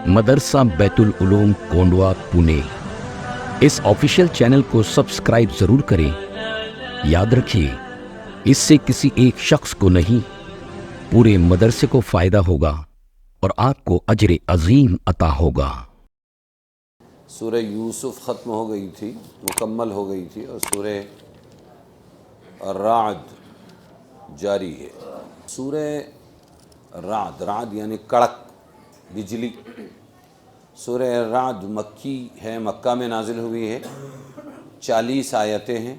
مدرسہ بیت العلوم کونڈوا پونے۔ اس official channel کو سبسکرائب ضرور کریں۔ یاد رکھیے، اس سے کسی ایک شخص کو نہیں، پورے مدرسے کو فائدہ ہوگا اور آپ کو اجر عظیم عطا ہوگا۔ سورہ یوسف ختم ہو گئی تھی، مکمل ہو گئی تھی، اور سورہ الرعد جاری ہے۔ سورہ رعد، رعد یعنی کڑک، بجلی۔ سورہ الرعد مکی ہے، مکہ میں نازل ہوئی ہے، 40 آیتیں ہیں،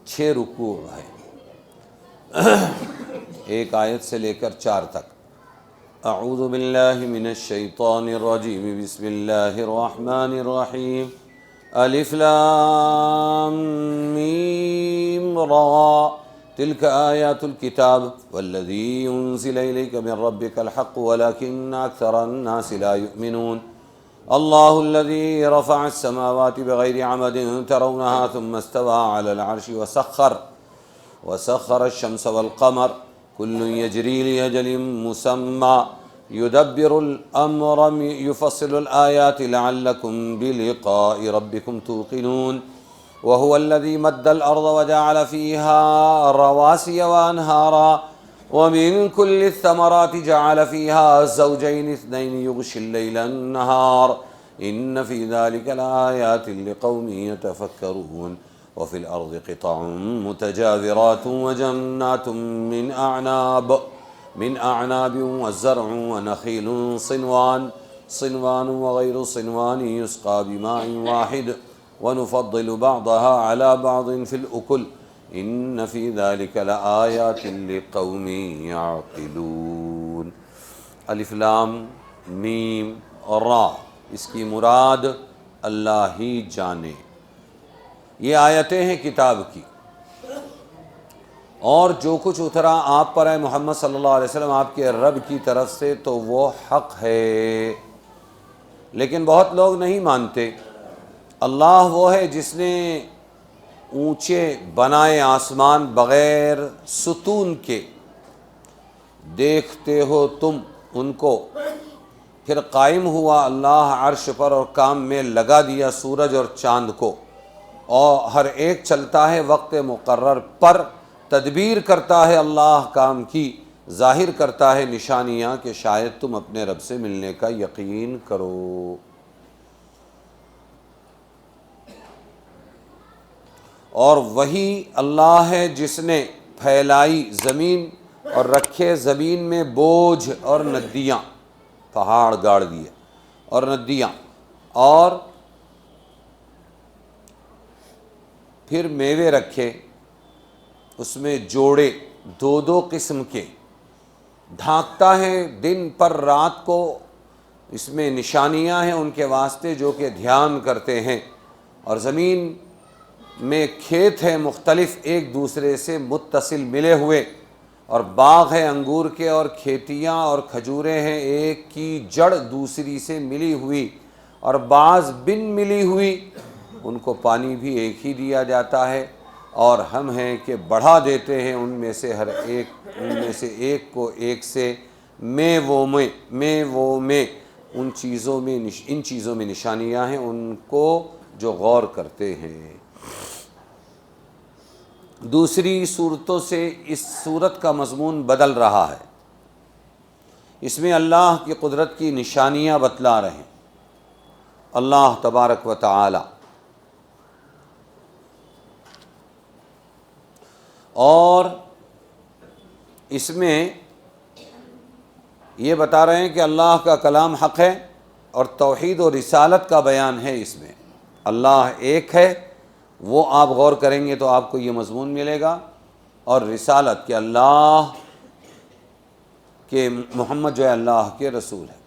6 رکوع ہیں، ایک آیت سے لے کر 4 تک۔ اعوذ باللہ من الشیطان الرجیم، بسم اللہ الرحمن الرحیم۔ الف لام میم را، تلک آیات الکتاب والذی انزل الیک من ربک الحق ولکن اکثر الناس لا یؤمنون۔ اللہ الذی رفع السماوات بغیر عمد ترونها ثم استوى على العرش وسخر الشمس والقمر كل يجري لأجل مسمى يدبر الأمر يفصل الآيات لعلكم بلقاء ربكم توقنون وهو الذي مد الأرض وجعل فيها رواسي وأنهارا ومن كل الثمرات جعل فيها زوجين اثنين يغشي الليل النهار إن في ذلك لآيات لقوم يتفكرون وفي الأرض قطع متجاورات وجنات من أعناب والزرع ونخيل صنوان وغير صنوان يسقى بماء واحد ونفضل بعضها على بعض في الأكل إن في ذلك لآيات لقوم يعقلون۔ الف لام میم را، اس کی مراد اللہ ہی جانے۔ یہ آیتیں ہیں کتاب کی، اور جو کچھ اترا آپ پر ہے محمد صلی اللہ علیہ وسلم آپ کے رب کی طرف سے تو وہ حق ہے، لیکن بہت لوگ نہیں مانتے۔ اللہ وہ ہے جس نے اونچے بنائے آسمان بغیر ستون کے، دیکھتے ہو تم ان کو، پھر قائم ہوا اللہ عرش پر اور کام میں لگا دیا سورج اور چاند کو، اور ہر ایک چلتا ہے وقت مقرر پر، تدبیر کرتا ہے اللہ کام کی، ظاہر کرتا ہے نشانیاں کہ شاید تم اپنے رب سے ملنے کا یقین کرو۔ اور وہی اللہ ہے جس نے پھیلائی زمین اور رکھے زمین میں بوجھ اور ندیاں، پہاڑ گاڑ دیے اور ندیاں، اور پھر میوے رکھے اس میں جوڑے 2 قسم کے، ڈھانکتا ہے دن پر رات کو، اس میں نشانیاں ہیں ان کے واسطے جو کہ دھیان کرتے ہیں، اور زمین میں کھیت ہے مختلف ایک دوسرے سے متصل ملے ہوئے، اور باغ ہے انگور کے، اور کھیتیاں اور کھجوریں ہیں ایک کی جڑ دوسری سے ملی ہوئی، اور بعض بن ملی ہوئی، ان کو پانی بھی ایک ہی دیا جاتا ہے، اور ہم ہیں کہ بڑھا دیتے ہیں ان میں سے ایک کو ایک سے، میں وہ میں ان چیزوں میں نشانیاں ہیں ان کو جو غور کرتے ہیں۔ دوسری صورتوں سے اس صورت کا مضمون بدل رہا ہے، اس میں اللہ کی قدرت کی نشانیاں بتلا رہے ہیں اللہ تبارک و تعالی، اور اس میں یہ بتا رہے ہیں کہ اللہ کا کلام حق ہے، اور توحید و رسالت کا بیان ہے۔ اس میں اللہ ایک ہے، وہ آپ غور کریں گے تو آپ کو یہ مضمون ملے گا، اور رسالت کہ اللہ کہ محمد جو ہے اللہ کے رسول ہے۔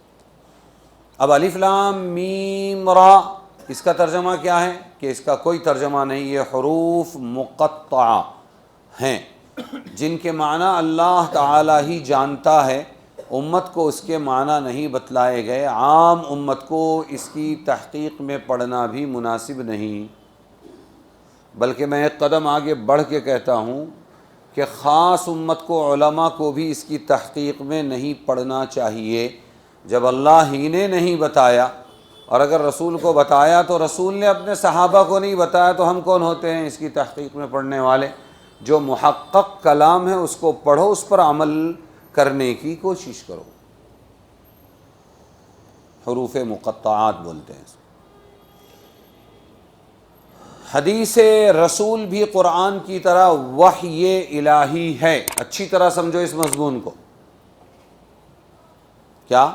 اب الف لام میم را، اس کا ترجمہ کیا ہے؟ کہ اس کا کوئی ترجمہ نہیں، یہ حروف مقطعہ ہیں جن کے معنی اللہ تعالی ہی جانتا ہے، امت کو اس کے معنی نہیں بتلائے گئے، عام امت کو اس کی تحقیق میں پڑھنا بھی مناسب نہیں، بلکہ میں ایک قدم آگے بڑھ کے کہتا ہوں کہ خاص امت کو، علماء کو بھی اس کی تحقیق میں نہیں پڑھنا چاہیے، جب اللہ ہی نے نہیں بتایا، اور اگر رسول کو بتایا تو رسول نے اپنے صحابہ کو نہیں بتایا، تو ہم کون ہوتے ہیں اس کی تحقیق میں پڑھنے والے؟ جو محقق کلام ہے اس کو پڑھو، اس پر عمل کرنے کی کوشش کرو۔ حروف مقطعات بولتے ہیں اس کو۔ حدیث رسول بھی قرآن کی طرح وحی الہی ہے۔ اچھی طرح سمجھو اس مضمون کو۔ کیا؟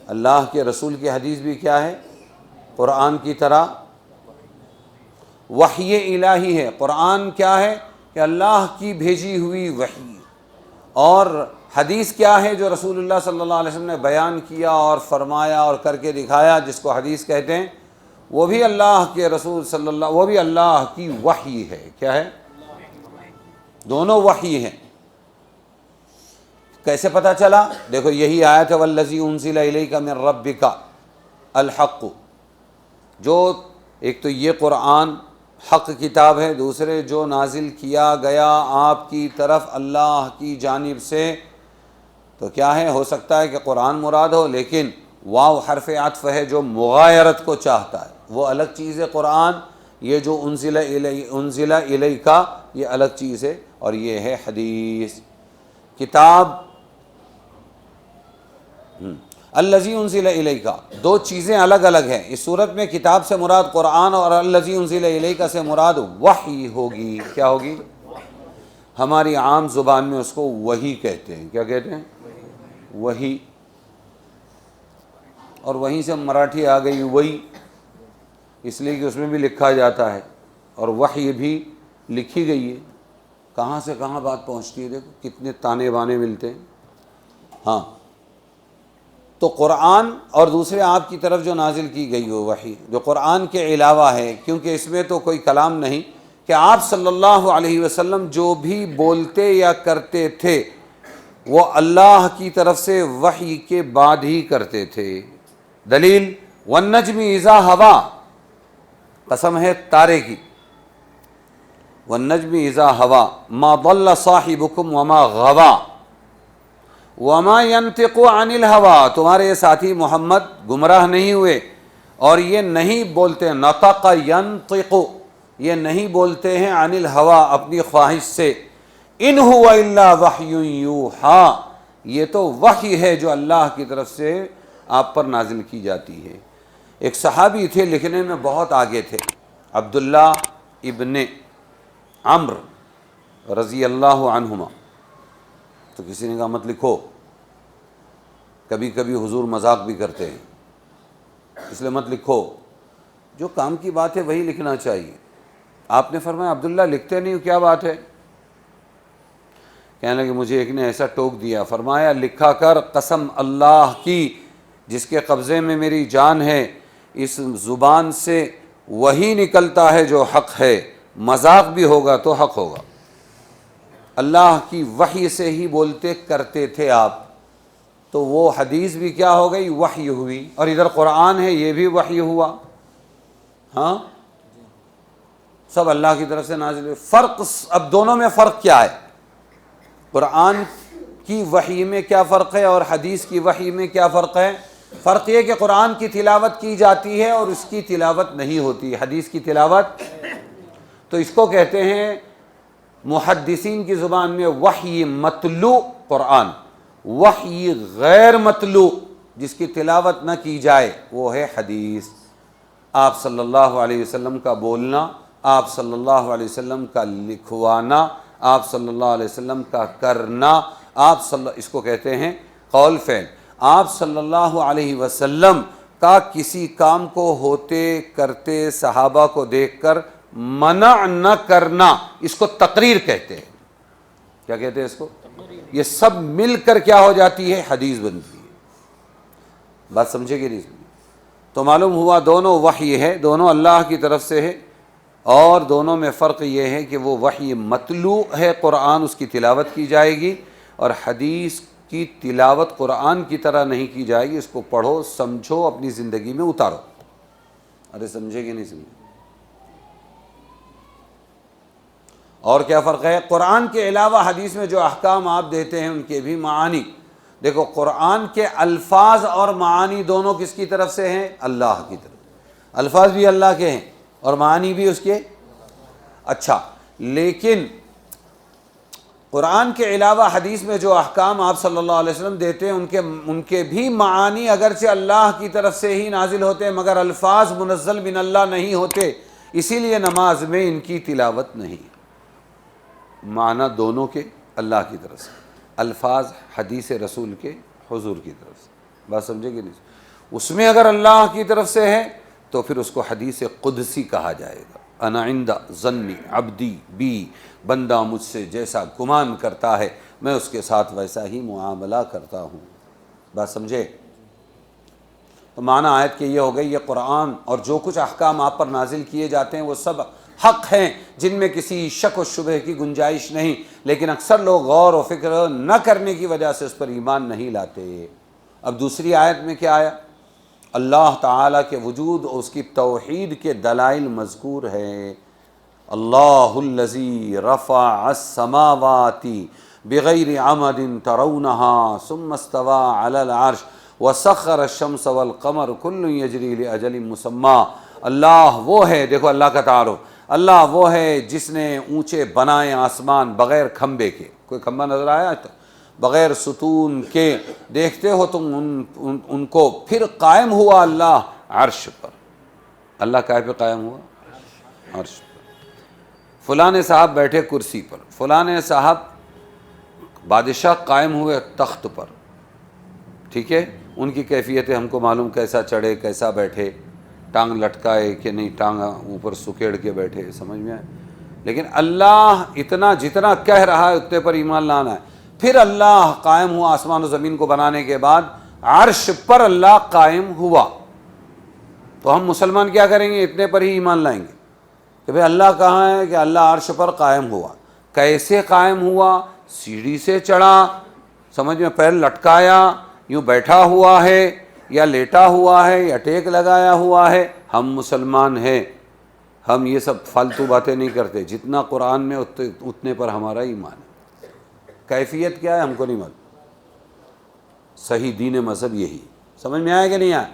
اللہ کے رسول کی حدیث بھی کیا ہے؟ قرآن کی طرح وحی الہی ہے۔ قرآن کیا ہے؟ کہ اللہ کی بھیجی ہوئی وحی، اور حدیث کیا ہے؟ جو رسول اللہ صلی اللہ علیہ وسلم نے بیان کیا اور فرمایا اور کر کے دکھایا، جس کو حدیث کہتے ہیں، وہ بھی اللہ کے رسول صلی اللہ، وہ بھی اللہ کی وحی ہے۔ کیا ہے؟ دونوں وحی ہیں۔ کیسے پتہ چلا؟ دیکھو یہی آیت ہے والذی انزل الیک من ربک الحق۔ جو ایک تو یہ قرآن حق کتاب ہے، دوسرے جو نازل کیا گیا آپ کی طرف اللہ کی جانب سے، تو کیا ہے؟ ہو سکتا ہے کہ قرآن مراد ہو، لیکن واو حرف عطف ہے جو مغایرت کو چاہتا ہے، وہ الگ چیز ہے قرآن۔ یہ جو انزل الیک یہ الگ چیز ہے، اور یہ ہے حدیث کتاب۔ الذی انزل الیک، دو چیزیں الگ الگ ہیں۔ اس صورت میں کتاب سے مراد قرآن، اور الذی انزل الیک سے مراد وحی ہوگی۔ کیا ہوگی؟ ہماری عام زبان میں اس کو وحی کہتے ہیں۔ کیا کہتے ہیں؟ وحی۔ اور وہیں سے مراٹھی آ گئی وہی، اس لیے کہ اس میں بھی لکھا جاتا ہے، اور وحی بھی لکھی گئی ہے۔ کہاں سے کہاں بات پہنچتی ہے، دیکھو کتنے تانے بانے ملتے ہیں۔ ہاں، تو قرآن اور دوسرے آپ کی طرف جو نازل کی گئی وہ وحی، جو قرآن کے علاوہ ہے، کیونکہ اس میں تو کوئی کلام نہیں کہ آپ صلی اللہ علیہ وسلم جو بھی بولتے یا کرتے تھے وہ اللہ کی طرف سے وحی کے بعد ہی کرتے تھے۔ دلیل والنجم اذا ہوا، قسم ہے تارے کی، والنجم اذا ہوا ما ضل صاحبکم وما غوا وما ينطق عن الهوى، تمہارے یہ ساتھی محمد گمراہ نہیں ہوئے، اور یہ نہیں بولتے، نطق ينطق، یہ نہیں بولتے ہیں عن الهوى، اپنی خواہش سے، ان هو الا وحی یوحى، یہ تو وحی ہے جو اللہ کی طرف سے آپ پر نازل کی جاتی ہے۔ ایک صحابی تھے، لکھنے میں بہت آگے تھے، عبداللہ ابن عمرو رضی اللہ عنہما۔ تو کسی نے کہا مت لکھو، کبھی کبھی حضور مذاق بھی کرتے ہیں، اس لیے مت لکھو، جو کام کی بات ہے وہی لکھنا چاہیے۔ آپ نے فرمایا عبداللہ لکھتے نہیں ہو، کیا بات ہے؟ کہنے لگے مجھے ایک نے ایسا ٹوک دیا، فرمایا لکھا کر، قسم اللہ کی جس کے قبضے میں میری جان ہے، اس زبان سے وہی نکلتا ہے جو حق ہے، مذاق بھی ہوگا تو حق ہوگا۔ اللہ کی وحی سے ہی بولتے کرتے تھے آپ، تو وہ حدیث بھی کیا ہو گئی؟ وحی ہوئی، اور ادھر قرآن ہے یہ بھی وحی ہوا۔ ہاں، سب اللہ کی طرف سے نازل ہوئے۔ فرق، اب دونوں میں فرق کیا ہے؟ قرآن کی وحی میں کیا فرق ہے اور حدیث کی وحی میں کیا فرق ہے؟ فرق یہ کہ قرآن کی تلاوت کی جاتی ہے اور اس کی تلاوت نہیں ہوتی، حدیث کی تلاوت، تو اس کو کہتے ہیں محدثین کی زبان میں وحی متلو قرآن، وحی غیر متلو جس کی تلاوت نہ کی جائے وہ ہے حدیث۔ آپ صلی اللہ علیہ وسلم کا بولنا، آپ صلی اللہ علیہ وسلم کا لکھوانا، آپ صلی اللہ علیہ وسلم کا کرنا، اس کو کہتے ہیں قول فعل۔ آپ صلی اللہ علیہ وسلم کا کسی کام کو ہوتے کرتے صحابہ کو دیکھ کر منع نہ کرنا، اس کو تقریر کہتے ہیں۔ کیا کہتے ہیں اس کو؟ یہ سب مل کر کیا ہو جاتی ہے؟ حدیث بنتی ہے۔ بات سمجھے کہ نہیں سمجھے؟ تو معلوم ہوا دونوں وحی ہے، دونوں اللہ کی طرف سے ہے، اور دونوں میں فرق یہ ہے کہ وہ وحی متلو ہے، قرآن اس کی تلاوت کی جائے گی، اور حدیث کی تلاوت قرآن کی طرح نہیں کی جائے گی، اس کو پڑھو، سمجھو، اپنی زندگی میں اتارو۔ ارے سمجھے کہ نہیں سمجھے؟ اور کیا فرق ہے؟ قرآن کے علاوہ حدیث میں جو احکام آپ دیتے ہیں ان کے بھی معانی، دیکھو قرآن کے الفاظ اور معانی دونوں کس کی طرف سے ہیں؟ اللہ کی طرف، الفاظ بھی اللہ کے ہیں اور معانی بھی اس کے۔ اچھا، لیکن قرآن کے علاوہ حدیث میں جو احکام آپ صلی اللہ علیہ وسلم دیتے ہیں ان کے بھی معانی اگرچہ اللہ کی طرف سے ہی نازل ہوتے ہیں مگر الفاظ منزل من اللہ نہیں ہوتے، اسی لیے نماز میں ان کی تلاوت نہیں۔ معنی دونوں کے اللہ کی طرف سے، الفاظ حدیث رسول کے حضور کی طرف سے، بات سمجھے کہ نہیں؟ اس میں اگر اللہ کی طرف سے ہے تو پھر اس کو حدیث قدسی کہا جائے گا۔ انا عند ظن عبدی بی، بندہ مجھ سے جیسا گمان کرتا ہے میں اس کے ساتھ ویسا ہی معاملہ کرتا ہوں، بات سمجھے؟ تو معنی آیت کہ یہ ہو گئی، یہ قرآن اور جو کچھ احکام آپ پر نازل کیے جاتے ہیں وہ سب حق ہیں جن میں کسی شک و شبہ کی گنجائش نہیں، لیکن اکثر لوگ غور و فکر نہ کرنے کی وجہ سے اس پر ایمان نہیں لاتے۔ اب دوسری آیت میں کیا آیا؟ اللہ تعالیٰ کے وجود اور اس کی توحید کے دلائل مذکور ہے۔ اللہ الذی رفع السماوات بغیر عمد ترونها ثم استوى علی العرش وسخر الشمس والقمر کل یجری لاجل مسمی۔ اللہ وہ ہے، دیکھو اللہ کا تعارف، اللہ وہ ہے جس نے اونچے بنائے آسمان بغیر کھمبے کے، کوئی کھمبا نظر آیا تو بغیر ستون کے، دیکھتے ہو تم ان کو، پھر قائم ہوا اللہ عرش پر۔ اللہ کائے پہ قائم ہوا؟ عرش پر۔ فلاں صاحب بیٹھے کرسی پر، فلاں صاحب بادشاہ قائم ہوئے تخت پر، ٹھیک ہے؟ ان کی کیفیتیں ہم کو معلوم، کیسا چڑھے کیسا بیٹھے، ٹانگ لٹکائے کہ نہیں ٹانگ اوپر سکیڑ کے بیٹھے، سمجھ میں آئے؟ لیکن اللہ اتنا جتنا کہہ رہا ہے اتنے پر ایمان لانا ہے۔ پھر اللہ قائم ہوا آسمان و زمین کو بنانے کے بعد، عرش پر اللہ قائم ہوا، تو ہم مسلمان کیا کریں گے؟ اتنے پر ہی ایمان لائیں گے کہ بھئی اللہ کہاں ہے؟ کہ اللہ عرش پر قائم ہوا۔ کیسے قائم ہوا؟ سیڑھی سے چڑھا، سمجھ میں، پیر لٹکایا، یوں بیٹھا ہوا ہے یا لیٹا ہوا ہے یا ٹیک لگایا ہوا ہے؟ ہم مسلمان ہیں، ہم یہ سب فالتو باتیں نہیں کرتے، جتنا قرآن میں اتنے پر ہمارا ایمان ہے۔ کیفیت کیا ہے ہم کو نہیں معلوم، صحیح دین مذہب یہی، سمجھ میں آیا کہ نہیں آیا؟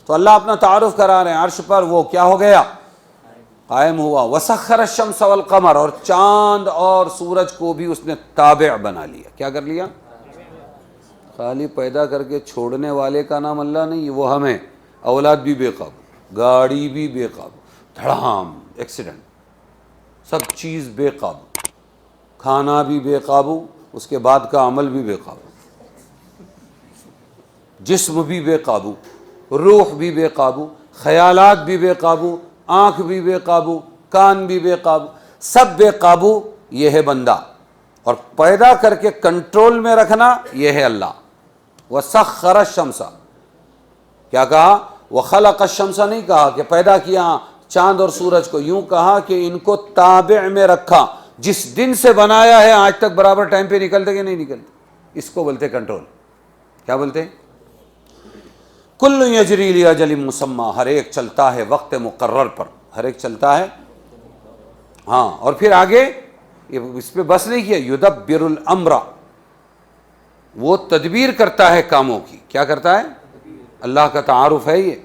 تو اللہ اپنا تعارف کرا رہے ہیں، عرش پر وہ کیا ہو گیا؟ قائم ہوا۔ وسخر الشمس والقمر، اور چاند اور سورج کو بھی اس نے تابع بنا لیا۔ کیا کر لیا؟ خالی پیدا کر کے چھوڑنے والے کا نام اللہ نہیں، وہ ہمیں، اولاد بھی بے قابو، گاڑی بھی بے قابو، دھڑام ایکسیڈنٹ، سب چیز بے قابو، کھانا بھی بے قابو، اس کے بعد کا عمل بھی بے قابو، جسم بھی بے قابو، روح بھی بے قابو، خیالات بھی بے قابو، آنکھ بھی بے قابو، کان بھی بے قابو، سب بے قابو۔ یہ ہے بندہ، اور پیدا کر کے کنٹرول میں رکھنا یہ ہے اللہ۔ وَسَخَّرَ الشَّمْسَ، کیا کہا؟ وَخَلَقَ الشَّمْسَ نہیں کہا کہ پیدا کیا چاند اور سورج کو، یوں کہا کہ ان کو تابع میں رکھا، جس دن سے بنایا ہے آج تک برابر ٹائم پہ نکلتے کہ نہیں نکلتے، اس کو بولتے کنٹرول۔ کیا بولتے ہیں؟ کل یجری لاجل مسمی، ہر ایک چلتا ہے وقت مقرر پر، ہر ایک چلتا ہے۔ ہاں، اور پھر آگے اس پہ بس نہیں کیا، یدبر الامر، وہ تدبیر کرتا ہے کاموں کی۔ کیا کرتا ہے؟ اللہ کا تعارف ہے یہ،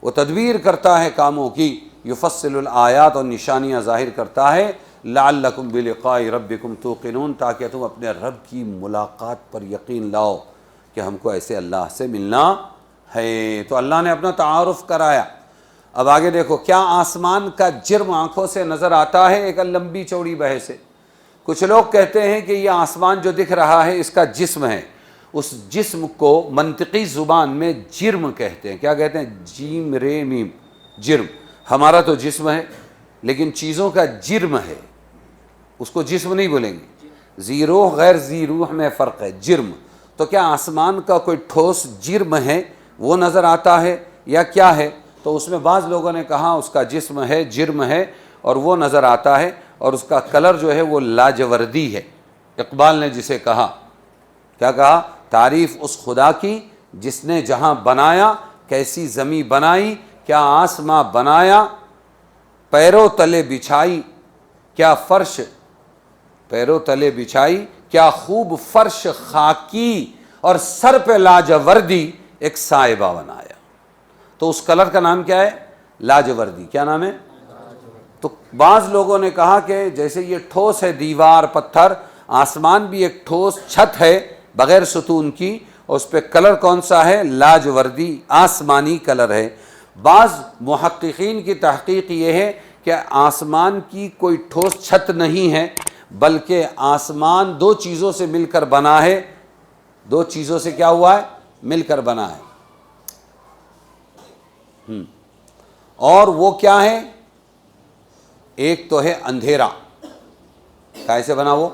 وہ تدبیر کرتا ہے کاموں کی۔ یفصل الآیات، اور نشانیاں ظاہر کرتا ہے، لعلکم بلقاء ربکم توقنون، تاکہ تم اپنے رب کی ملاقات پر یقین لاؤ کہ ہم کو ایسے اللہ سے ملنا ہے۔ تو اللہ نے اپنا تعارف کرایا۔ اب آگے دیکھو، کیا آسمان کا جرم آنکھوں سے نظر آتا ہے؟ ایک لمبی چوڑی بحث ہے۔ کچھ لوگ کہتے ہیں کہ یہ آسمان جو دکھ رہا ہے اس کا جسم ہے، اس جسم کو منطقی زبان میں جرم کہتے ہیں۔ کیا کہتے ہیں؟ جیم رے میم، جرم۔ ہمارا تو جسم ہے لیکن چیزوں کا جرم ہے، اس کو جسم نہیں بولیں گے۔ ذی روح غیر ذی روح میں فرق ہے، جرم۔ تو کیا آسمان کا کوئی ٹھوس جرم ہے وہ نظر آتا ہے یا کیا ہے؟ تو اس میں بعض لوگوں نے کہا اس کا جسم ہے، جرم ہے، اور وہ نظر آتا ہے، اور اس کا کلر جو ہے وہ لاجوردی ہے۔ اقبال نے جسے کہا، کیا کہا؟ تعریف اس خدا کی جس نے جہاں بنایا، کیسی زمیں بنائی، کیا آسماں بنایا، پیروں تلے بچھائی کیا فرش، پیروں تلے بچھائی کیا خوب فرش خاکی، اور سر پہ لاجوردی ایک صاحبہ بنایا. تو اس کلر کا نام کیا ہے؟ لاجوردی. کیا نام ہے؟ تو بعض لوگوں نے کہا کہ جیسے یہ ٹھوس ہے دیوار پتھر، آسمان بھی ایک ٹھوس چھت ہے بغیر ستون کی، اور اس پہ کلر کون سا ہے؟ لاجوردی، آسمانی کلر ہے. بعض محققین کی تحقیق یہ ہے کہ آسمان کی کوئی ٹھوس چھت نہیں ہے، بلکہ آسمان دو چیزوں سے مل کر بنا ہے. دو چیزوں سے کیا ہوا ہے؟ مل کر بنا ہے. اور وہ کیا ہے؟ ایک تو ہے اندھیرا. کیسے بنا وہ؟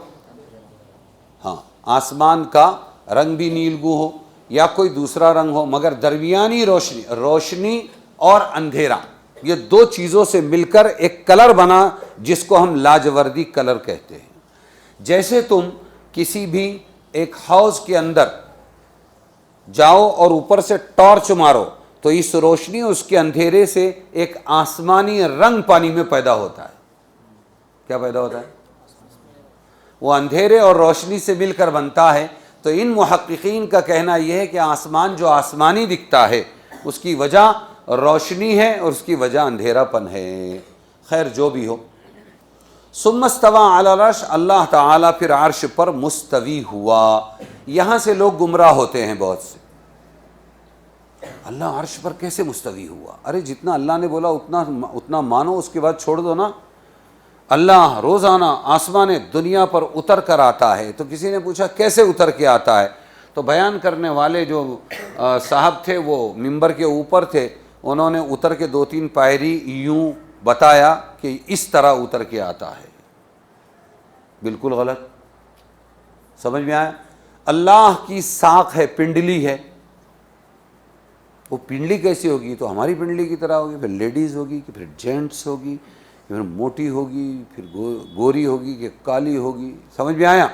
ہاں، آسمان کا رنگ بھی نیلگو ہو یا کوئی دوسرا رنگ ہو، مگر درمیانی روشنی اور اندھیرا، یہ دو چیزوں سے مل کر ایک کلر بنا جس کو ہم لاجوردی کلر کہتے ہیں. جیسے تم کسی بھی ایک ہاؤس کے اندر جاؤ اور اوپر سے ٹارچ مارو تو اس روشنی اس کے اندھیرے سے ایک آسمانی رنگ پانی میں پیدا ہوتا ہے. کیا پیدا ہوتا ہے؟ وہ اندھیرے اور روشنی سے مل کر بنتا ہے. تو ان محققین کا کہنا یہ ہے کہ آسمان جو آسمانی دکھتا ہے اس کی وجہ روشنی ہے اور اس کی وجہ اندھیرا پن ہے. خیر جو بھی ہو، ثم استوى علی العرش، اللہ تعالیٰ پھر عرش پر مستوی ہوا. یہاں سے لوگ گمراہ ہوتے ہیں بہت سے. اللہ عرش پر کیسے مستوی ہوا؟ ارے جتنا اللہ نے بولا اتنا مانو، اس کے بعد چھوڑ دو نا. اللہ روزانہ آسمان دنیا پر اتر کر آتا ہے. تو کسی نے پوچھا کیسے اتر کے آتا ہے؟ تو بیان کرنے والے جو صاحب تھے وہ ممبر کے اوپر تھے، انہوں نے اتر کے 2-3 پائری یوں بتایا کہ اس طرح اتر کے آتا ہے. بالکل غلط. سمجھ میں آیا؟ اللہ کی ساق ہے، پنڈلی ہے. وہ پنڈلی کیسی ہوگی؟ تو ہماری پنڈلی کی طرح ہوگی، پھر لیڈیز ہوگی کہ پھر جینٹس ہوگی، پھر موٹی ہوگی، پھر گوری ہوگی کہ کالی ہوگی. سمجھ میں آیا؟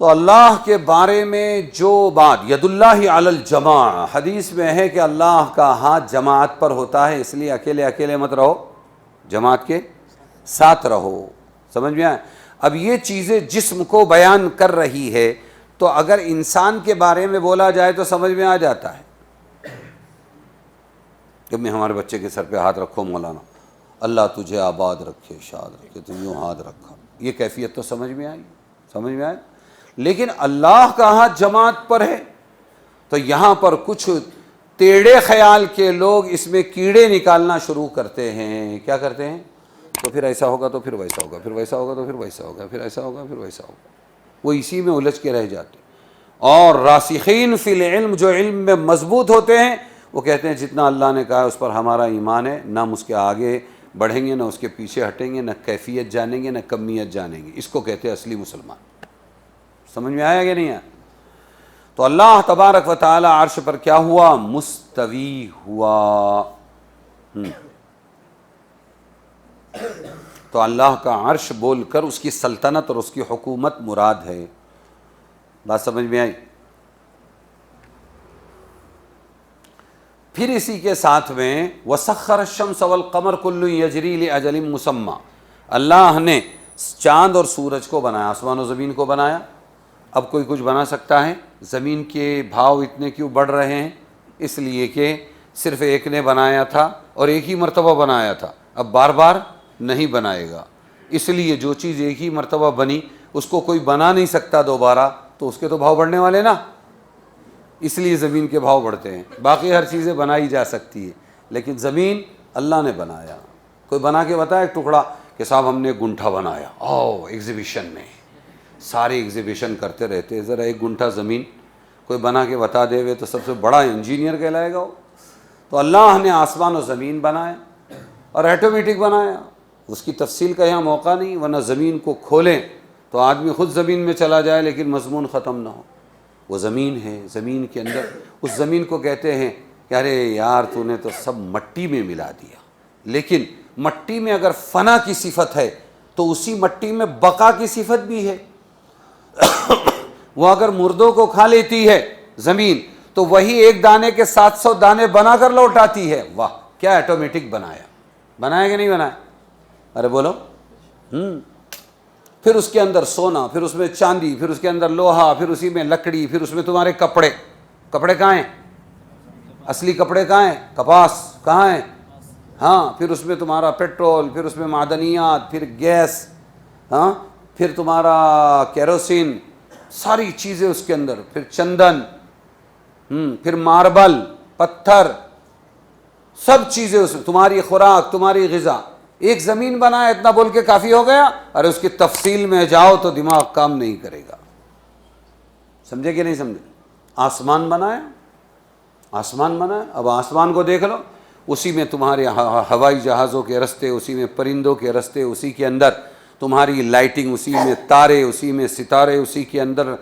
تو اللہ کے بارے میں جو بات ید اللہ علی الجماع، حدیث میں ہے کہ اللہ کا ہاتھ جماعت پر ہوتا ہے، اس لیے اکیلے اکیلے مت رہو، جماعت کے ساتھ رہو. سمجھ میں آیا؟ اب یہ چیزیں جسم کو بیان کر رہی ہے، تو اگر انسان کے بارے میں بولا جائے تو سمجھ میں آ جاتا ہے. جب میں ہمارے بچے کے سر پہ ہاتھ رکھو مولانا، اللہ تجھے آباد رکھے، شاد رکھے، تو یوں ہاتھ رکھا، یہ کیفیت تو سمجھ میں آئی. سمجھ میں آئی؟ لیکن اللہ کا ہاتھ جماعت پر ہے. تو یہاں پر کچھ ٹیڑے خیال کے لوگ اس میں کیڑے نکالنا شروع کرتے ہیں. کیا کرتے ہیں؟ تو پھر ایسا ہوگا تو پھر ویسا ہوگا، پھر ویسا ہوگا تو پھر ویسا ہوگا، پھر ایسا ہوگا پھر ویسا ہوگا. وہ اسی میں الجھ کے رہ جاتے. اور راسخین فی العلم، جو علم میں مضبوط ہوتے ہیں، وہ کہتے ہیں جتنا اللہ نے کہا اس پر ہمارا ایمان ہے، نہ ہم اس کے آگے بڑھیں گے، نہ اس کے پیچھے ہٹیں گے، نہ کیفیت جانیں گے، نہ کمیت جانیں گے. اس کو کہتے ہیں اصلی مسلمان. سمجھ میں آیا کہ نہیں آیا؟ تو اللہ تبارک و تعالی عرش پر کیا ہوا؟ مستوی ہوا. تو اللہ کا عرش بول کر اس کی سلطنت اور اس کی حکومت مراد ہے. بات سمجھ میں آئی؟ پھر اسی کے ساتھ میں وَسَخَّرَ الشَّمْسَ وَالْقَمَرَ كُلٌّ يَجْرِي لِأَجَلٍ مُّسَمًّى، اللہ نے چاند اور سورج کو بنایا، آسمان و زمین کو بنایا. اب کوئی کچھ بنا سکتا ہے؟ زمین کے بھاؤ اتنے کیوں بڑھ رہے ہیں؟ اس لیے کہ صرف ایک نے بنایا تھا اور ایک ہی مرتبہ بنایا تھا، اب بار بار نہیں بنائے گا. اس لیے جو چیز ایک ہی مرتبہ بنی اس کو کوئی بنا نہیں سکتا دوبارہ، تو اس کے تو بھاؤ بڑھنے والے نا. اس لیے زمین کے بھاؤ بڑھتے ہیں. باقی ہر چیزیں بنائی جا سکتی ہے، لیکن زمین اللہ نے بنایا. کوئی بنا کے بتایا ایک ٹکڑا کہ صاحب ہم نے گنٹھا بنایا، ایگزیبیشن میں سارے ایگزیبیشن کرتے رہتے، ذرا ایک گنٹھا زمین کوئی بنا کے بتا دے ہوئے تو سب سے بڑا انجینئر کہلائے گا وہ. تو اللہ نے آسمان و زمین بنایا اور آٹومیٹک بنایا. اس کی تفصیل کا یہاں موقع نہیں، ورنہ زمین کو کھولیں تو آدمی خود زمین میں چلا جائے لیکن مضمون ختم نہ ہو. وہ زمین ہے، زمین کے اندر اس زمین کو کہتے ہیں کہ ارے یار تو نے تو سب مٹی میں ملا دیا. لیکن مٹی میں اگر فنا کی صفت ہے تو اسی مٹی میں بقا کی صفت بھی ہے. وہ اگر مردوں کو کھا لیتی ہے زمین تو وہی ایک دانے کے 700 دانے بنا کر لوٹاتی ہے. واہ کیا ایٹومیٹک بنایا. بنایا کہ نہیں بنایا؟ ارے بولو. پھر اس کے اندر سونا، پھر اس میں چاندی، پھر اس کے اندر لوہا، پھر اسی میں لکڑی، پھر اس میں تمہارے کپڑے. کپڑے کہاں ہیں؟ اصلی کپڑے کہاں ہیں؟ کپاس. کہاں ہیں؟ ہاں. پھر اس میں تمہارا پیٹرول، پھر اس میں معدنیات، پھر گیس، ہاں، پھر تمہارا کیروسین، ساری چیزیں اس کے اندر، پھر چندن، پھر ماربل، پتھر، سب چیزیں اس میں، تمہاری خوراک، تمہاری غذا. ایک زمین بنایا اتنا بول کے کافی ہو گیا؟ ارے اس کی تفصیل میں جاؤ تو دماغ کام نہیں کرے گا. سمجھے کہ نہیں سمجھے؟ آسمان بنایا، آسمان بنایا. اب آسمان کو دیکھ لو، اسی میں تمہارے ہوائی جہازوں کے رستے، اسی میں پرندوں کے رستے، اسی کے اندر تمہاری لائٹنگ، اسی میں تارے، اسی میں ستارے، اسی کے اندر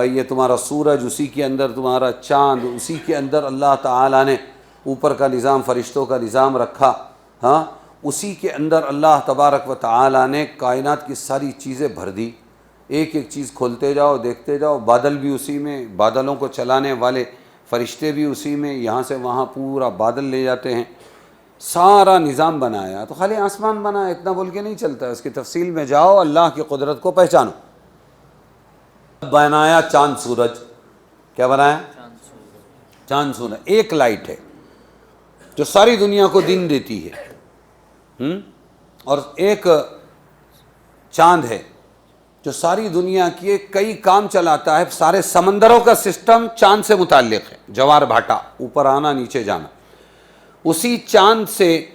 یہ تمہارا سورج، اسی کے اندر تمہارا چاند، اسی کے اندر اللہ تعالیٰ نے اوپر کا نظام، فرشتوں کا نظام رکھا. ہاں، اسی کے اندر اللہ تبارک و تعالیٰ نے کائنات کی ساری چیزیں بھر دی. ایک ایک چیز کھولتے جاؤ، دیکھتے جاؤ. بادل بھی اسی میں، بادلوں کو چلانے والے فرشتے بھی اسی میں، یہاں سے وہاں پورا بادل لے جاتے ہیں. سارا نظام بنایا. تو خالی آسمان بنایا اتنا بول کے نہیں چلتا، اس کی تفصیل میں جاؤ، اللہ کی قدرت کو پہچانو. بنایا چاند سورج. کیا بنایا؟ چاند سورج. ایک لائٹ ہے جو ساری دنیا کو دن دیتی ہے، اور ایک چاند ہے جو ساری دنیا کے کئی کام چلاتا ہے. سارے سمندروں کا سسٹم چاند سے متعلق ہے. جوار بھاٹا، اوپر آنا نیچے جانا. اسی چاند سے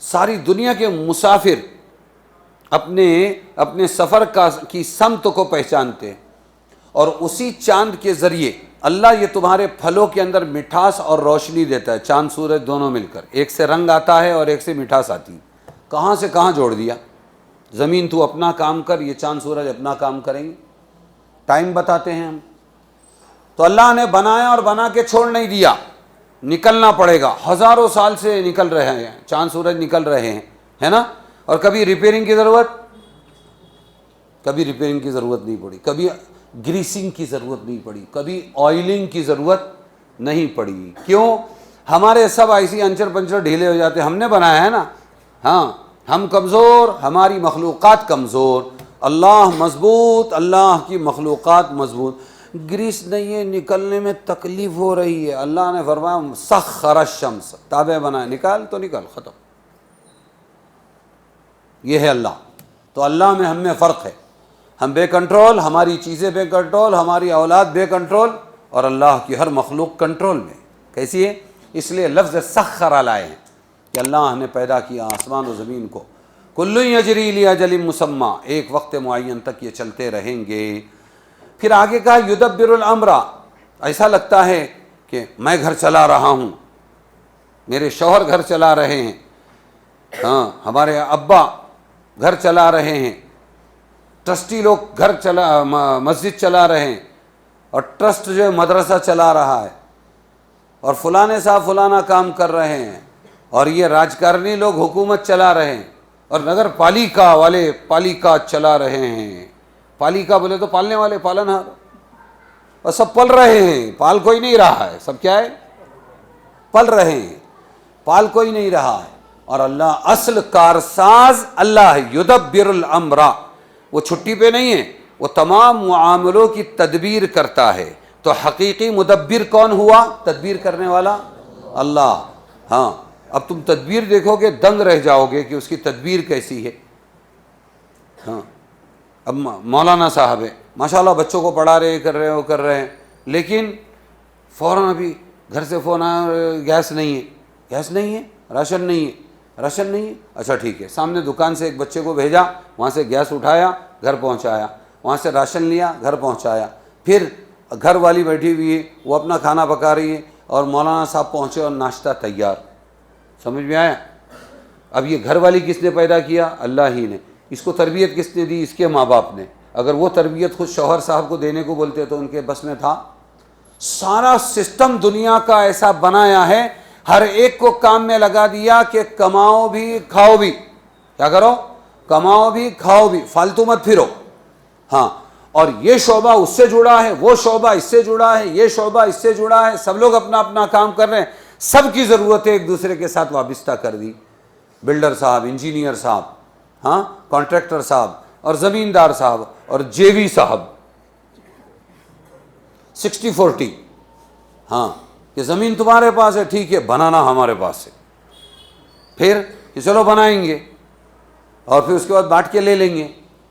ساری دنیا کے مسافر اپنے سفر کی سمت کو پہچانتے ہیں. اور اسی چاند کے ذریعے اللہ یہ تمہارے پھلوں کے اندر مٹھاس اور روشنی دیتا ہے. چاند سورج دونوں مل کر، ایک سے رنگ آتا ہے اور ایک سے مٹھاس آتی ہے. کہاں سے کہاں جوڑ دیا. زمین تو اپنا کام کر، یہ چاند سورج اپنا کام کریں گے. ٹائم بتاتے ہیں ہم. تو اللہ نے بنایا اور بنا کے چھوڑ نہیں دیا. نکلنا پڑے گا. ہزاروں سال سے نکل رہے ہیں چاند سورج، نکل رہے ہیں، ہے نا. اور کبھی ریپیئرنگ کی ضرورت نہیں پڑی، کبھی گریسنگ کی ضرورت نہیں پڑی، کبھی آئلنگ کی ضرورت نہیں پڑی. کیوں؟ ہمارے سب ایسی انچر پنچر ڈھیلے ہو جاتے. ہم نے بنایا ہے نا. ہاں، ہم کمزور، ہماری مخلوقات کمزور، اللہ مضبوط، اللہ کی مخلوقات مضبوط. گریس نہیں ہے، نکلنے میں تکلیف ہو رہی ہے. اللہ نے فرمایا سخر الشمس، تابع بنایا، نکال تو نکال، ختم. یہ ہے اللہ. تو اللہ میں ہم میں فرق ہے. ہم بے کنٹرول، ہماری چیزیں بے کنٹرول، ہماری اولاد بے کنٹرول، اور اللہ کی ہر مخلوق کنٹرول میں. کیسی ہے؟ اس لیے لفظ سخر لائے ہیں کہ اللہ نے پیدا کیا آسمان و زمین کو. کل یجری لاجل مسمى، ایک وقت معین تک یہ چلتے رہیں گے. پھر آگے کہا یدبر الامر. ایسا لگتا ہے کہ میں گھر چلا رہا ہوں، میرے شوہر گھر چلا رہے ہیں، ہاں، ہمارے ابا گھر چلا رہے ہیں، ٹرسٹی لوگ مسجد چلا رہے ہیں، اور ٹرسٹ جو ہے مدرسہ چلا رہا ہے، اور فلانے صاحب فلانا کام کر رہے ہیں، اور یہ راجکارنی لوگ حکومت چلا رہے ہیں، اور نگر پالیکا والے پالیکا چلا رہے ہیں. پالیکا بولے تو پالنے والے، پالن ہار، اور سب پل رہے ہیں. پال کوئی نہیں رہا ہے، سب کیا ہے؟ پل رہے ہیں. پال کوئی نہیں رہا ہے. اور اللہ اصل کارساز اللہ ہے. یدبر الامر، وہ چھٹی پہ نہیں ہے، وہ تمام معاملوں کی تدبیر کرتا ہے. تو حقیقی مدبر کون ہوا؟ تدبیر کرنے والا اللہ. ہاں، اب تم تدبیر دیکھو گے دنگ رہ جاؤ گے کہ اس کی تدبیر کیسی ہے. ہاں، اب مولانا صاحب ہے، ماشاءاللہ بچوں کو پڑھا رہے، کر رہے ہیں، لیکن فوراً ابھی گھر سے فون آیا، گیس نہیں ہے، راشن نہیں ہے. اچھا ٹھیک ہے. سامنے دکان سے ایک بچے کو بھیجا، وہاں سے گیس اٹھایا، گھر پہنچایا، وہاں سے راشن لیا، گھر پہنچایا. پھر گھر والی بیٹھی ہوئی ہے، وہ اپنا کھانا پکا رہی ہے، اور مولانا صاحب پہنچے اور ناشتہ تیار. سمجھ میں آیا؟ اب یہ گھر والی کس نے پیدا کیا؟ اللہ ہی نے. اس کو تربیت کس نے دی؟ اس کے ماں باپ نے. اگر وہ تربیت خود شوہر صاحب کو دینے کو بولتے تو ان کے بس میں تھا؟ سارا سسٹم دنیا کا ایسا بنایا ہے، ہر ایک کو کام میں لگا دیا کہ کماؤ بھی کھاؤ بھی. کیا کرو؟ کماؤ بھی کھاؤ بھی، فالتو مت پھرو. ہاں، اور یہ شعبہ اس سے جڑا ہے، وہ شعبہ اس سے جڑا ہے، یہ شعبہ اس سے جڑا ہے، سب لوگ اپنا اپنا کام کر رہے ہیں. سب کی ضرورتیں ایک دوسرے کے ساتھ وابستہ کر دی. بلڈر صاحب، انجینئر صاحب، ہاں، کانٹریکٹر صاحب، اور زمیندار صاحب اور جیوی صاحب 60-40. ہاں کہ زمین تمہارے پاس ہے, ٹھیک ہے, بنانا ہمارے پاس ہے. پھر کہ چلو بنائیں گے, اور پھر اس کے بعد بانٹ کے لے لیں گے.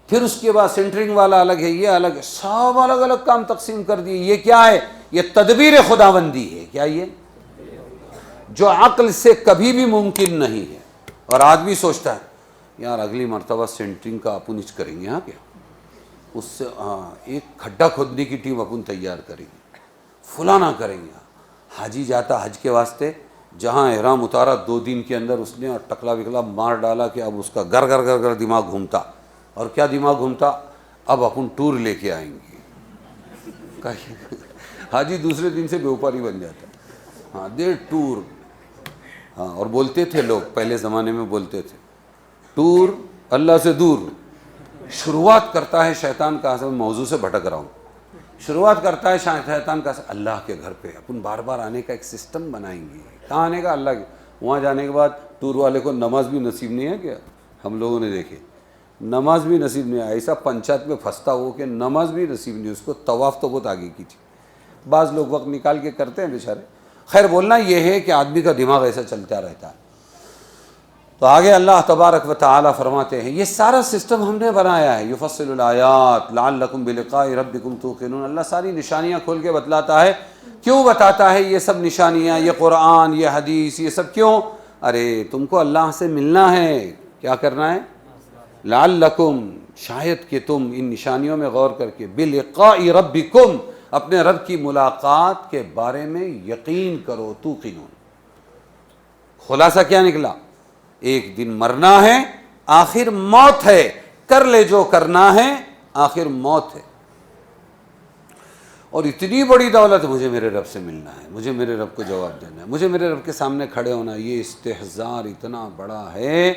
پھر اس کے بعد سینٹرنگ والا الگ ہے, یہ الگ ہے, سب الگ الگ کام تقسیم کر دیے. یہ کیا ہے؟ یہ تدبیر خداوندی ہے. کیا یہ؟ جو عقل سے کبھی بھی ممکن نہیں ہے. اور آدمی سوچتا ہے یار اگلی مرتبہ سینٹرنگ کا اپن کریں گے, ہاں کیا اس سے ایک کھڈا کھودنے کی ٹیم اپن تیار کریں گے, فلانا کریں گے. حاجی جاتا حج کے واسطے, جہاں احرام اتارا 2 دن کے اندر اس نے اور ٹکلا وکلا مار ڈالا کہ اب اس کا گر گر گر گر دماغ گھومتا. اور کیا دماغ گھومتا؟ اب اپن ٹور لے کے آئیں گے. حاجی دوسرے دن سے بے اوپاری بن جاتا. ہاں دے ٹور. ہاں اور بولتے تھے لوگ پہلے زمانے میں, بولتے تھے ٹور اللہ سے دور. شروعات کرتا ہے شیطان کا, موضوع سے بھٹک رہا ہوں, شروعات کرتا ہے شیطان کا اللہ کے گھر پہ. اپن بار بار آنے کا ایک سسٹم بنائیں گے. کہاں آنے کا؟ اللہ کے. وہاں جانے کے بعد ٹور والے کو نماز بھی نصیب نہیں ہے. کیا ہم لوگوں نے دیکھے, نماز بھی نصیب نہیں ہے. ایسا پنچایت میں پھنستا ہو کہ نماز بھی نصیب نہیں. اس کو طواف تو بہت آگے کی تھی. بعض لوگ وقت نکال کے کرتے ہیں بیچارے. خیر بولنا یہ ہے کہ آدمی کا دماغ ایسا چلتا رہتا ہے. تو آگے اللہ تبارک و تعالی فرماتے ہیں یہ سارا سسٹم ہم نے بنایا ہے. یفصل الآیات لعلکم بلقاء ربکم توقنون. اللہ ساری نشانیاں کھول کے بتلاتا ہے. کیوں بتاتا ہے یہ سب نشانیاں, یہ قرآن, یہ حدیث, یہ سب کیوں؟ ارے تم کو اللہ سے ملنا ہے. کیا کرنا ہے؟ لعلکم, شاید کہ تم ان نشانیوں میں غور کر کے بلقاء ربکم, اپنے رب کی ملاقات کے بارے میں یقین کرو. توقنون. خلاصہ کیا نکلا؟ ایک دن مرنا ہے, آخر موت ہے. کر لے جو کرنا ہے, آخر موت ہے. اور اتنی بڑی دولت, مجھے میرے رب سے ملنا ہے, مجھے میرے رب کو جواب دینا ہے, مجھے میرے رب کے سامنے کھڑے ہونا. یہ استحضار اتنا بڑا ہے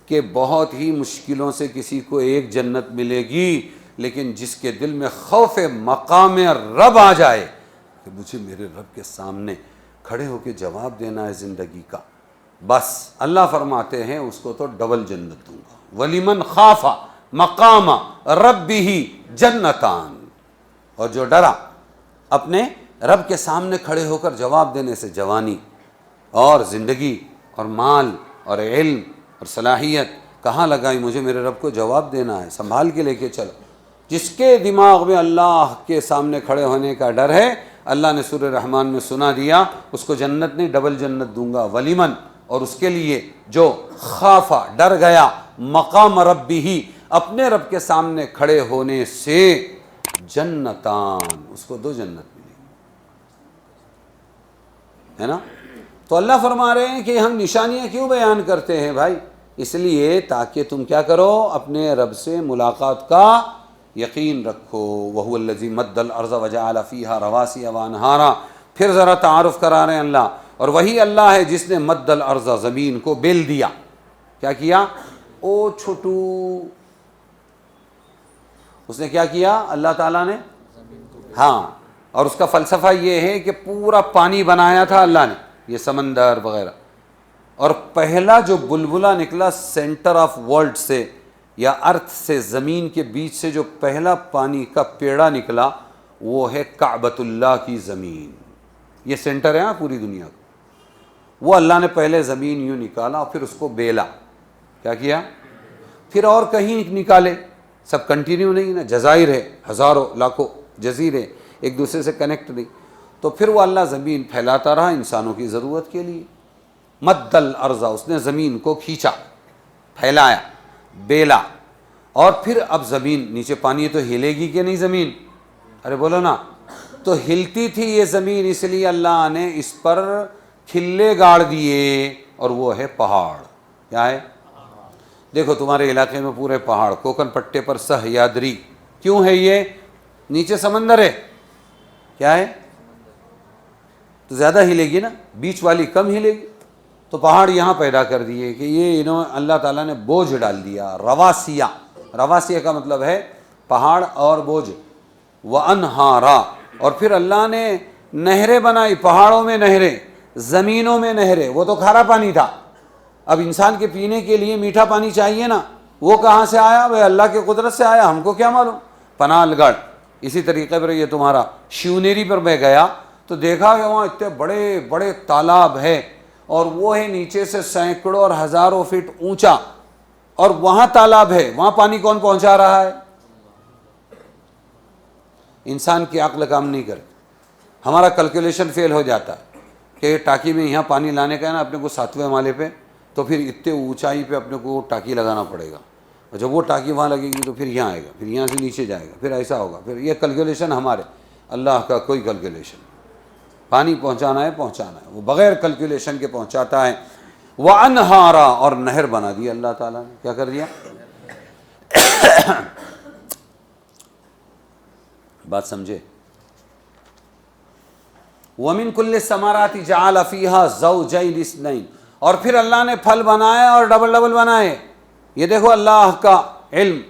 کہ بہت ہی مشکلوں سے کسی کو ایک جنت ملے گی, لیکن جس کے دل میں خوف مقام رب آ جائے کہ مجھے میرے رب کے سامنے کھڑے ہو کے جواب دینا ہے زندگی کا, بس اللہ فرماتے ہیں اس کو تو ڈبل جنت دوں گا. وَلِمَنْ خَافَ مَقَامَ رَبِّهِ جَنَّتَانِ. اور جو ڈرا اپنے رب کے سامنے کھڑے ہو کر جواب دینے سے, جوانی اور زندگی اور مال اور علم اور صلاحیت کہاں لگائی, مجھے میرے رب کو جواب دینا ہے, سنبھال کے لے کے چلو. جس کے دماغ میں اللہ کے سامنے کھڑے ہونے کا ڈر ہے, اللہ نے سورہ رحمان میں سنا دیا, اس کو جنت نہیں ڈبل جنت دوں گا. ولیمن, اور اس کے لیے جو خافا ڈر گیا, مقام ربہ, اپنے رب کے سامنے کھڑے ہونے سے, جنتان, اس کو 2 جنت ملے گی, ہے نا. تو اللہ فرما رہے ہیں کہ ہم نشانیاں کیوں بیان کرتے ہیں بھائی؟ اس لیے تاکہ تم کیا کرو, اپنے رب سے ملاقات کا یقین رکھو. وَهُوَ الَّذِي مَدَّ الْأَرْضَ وَجَعَلَ فِيهَا رَوَاسِيَ وَأَنْهَارًا. پھر ذرا تعارف کرا رہے ہیں اللہ, اور وہی اللہ ہے جس نے مد الارض, زمین کو بیل دیا. کیا کیا؟ او چھوٹو, اس نے کیا کیا اللہ تعالیٰ نے؟ ہاں. اور اس کا فلسفہ یہ ہے کہ پورا پانی بنایا تھا اللہ نے, یہ سمندر وغیرہ, اور پہلا جو بلبلہ نکلا سینٹر آف ورلڈ سے یا ارتھ سے, زمین کے بیچ سے جو پہلا پانی کا پیڑا نکلا, وہ ہے کعبۃ اللہ کی زمین. یہ سینٹر ہے ہاں پوری دنیا کا. وہ اللہ نے پہلے زمین یوں نکالا اور پھر اس کو بیلا. کیا کیا؟ پھر اور کہیں نکالے, سب کنٹینیو نہیں نا, جزائر ہے, ہزاروں لاکھوں جزیرے ایک دوسرے سے کنیکٹ نہیں. تو پھر وہ اللہ زمین پھیلاتا رہا انسانوں کی ضرورت کے لیے. مد الارض, اس نے زمین کو کھینچا, پھیلایا, بیلا, اور پھر اب زمین نیچے پانی ہے تو ہلے گی کہ نہیں زمین؟ ارے بولو نا. تو ہلتی تھی یہ زمین, اس لیے اللہ نے اس پر کھلے گاڑ دیے, اور وہ ہے پہاڑ. کیا ہے؟ دیکھو تمہارے علاقے میں پورے پہاڑ, کوکن پٹے پر سہیادری, کیوں ہے یہ؟ نیچے سمندر ہے. کیا ہے؟ تو زیادہ ہلے گی نا, بیچ والی کم ہلے گی. تو پہاڑ یہاں پیدا کر دیے کہ یہ اللہ تعالیٰ نے بوجھ ڈال دیا. رواسیہ, رواسیہ کا مطلب ہے پہاڑ اور بوجھ. وَأَنْهَارًا, اور پھر اللہ نے نہریں بنائی, پہاڑوں میں نہریں, زمینوں میں نہریں. وہ تو کھارا پانی تھا, اب انسان کے پینے کے لیے میٹھا پانی چاہیے نا, وہ کہاں سے آیا؟ بھائی اللہ کی قدرت سے آیا، ہم کو کیا معلوم، پنال گڑھ۔ اسی طریقے پر یہ تمہارا شیونیری پر میں گیا تو دیکھا کہ وہاں اتنے بڑے بڑے تالاب ہے، اور وہ ہے نیچے سے سینکڑوں اور ہزاروں فٹ اونچا، اور وہاں تالاب ہے، وہاں پانی کون پہنچا رہا ہے؟ انسان کی عقل کام نہیں کرتی، ہمارا کیلکولیشن فیل ہو جاتا ہے کہ ٹاکی میں یہاں پانی لانے کا ہے نا اپنے کو 7ویں مالے پہ، تو پھر اتنے اونچائی پہ اپنے کو ٹاکی لگانا پڑے گا، اور جب وہ ٹاکی وہاں لگے گی تو پھر یہاں آئے گا، پھر یہاں سے نیچے جائے گا، پھر ایسا ہوگا، پھر یہ کیلکولیشن ہمارے۔ اللہ کا کوئی کیلکولیشن، پانی پہنچانا ہے پہنچانا ہے، وہ بغیر کیلکولیشن کے پہنچاتا ہے۔ وَأَنْهَارًا، اور نہر بنا دی اللہ تعالیٰ نے، کیا کر دیا؟ بات سمجھے؟ وَمِن كُلِّ الثَّمَرَاتِ جَعَلَ فِيهَا زَوْجَيْنِ اثْنَيْنِ، اور پھر اللہ نے پھل بنائے اور ڈبل ڈبل بنائے۔ یہ دیکھو اللہ کا علم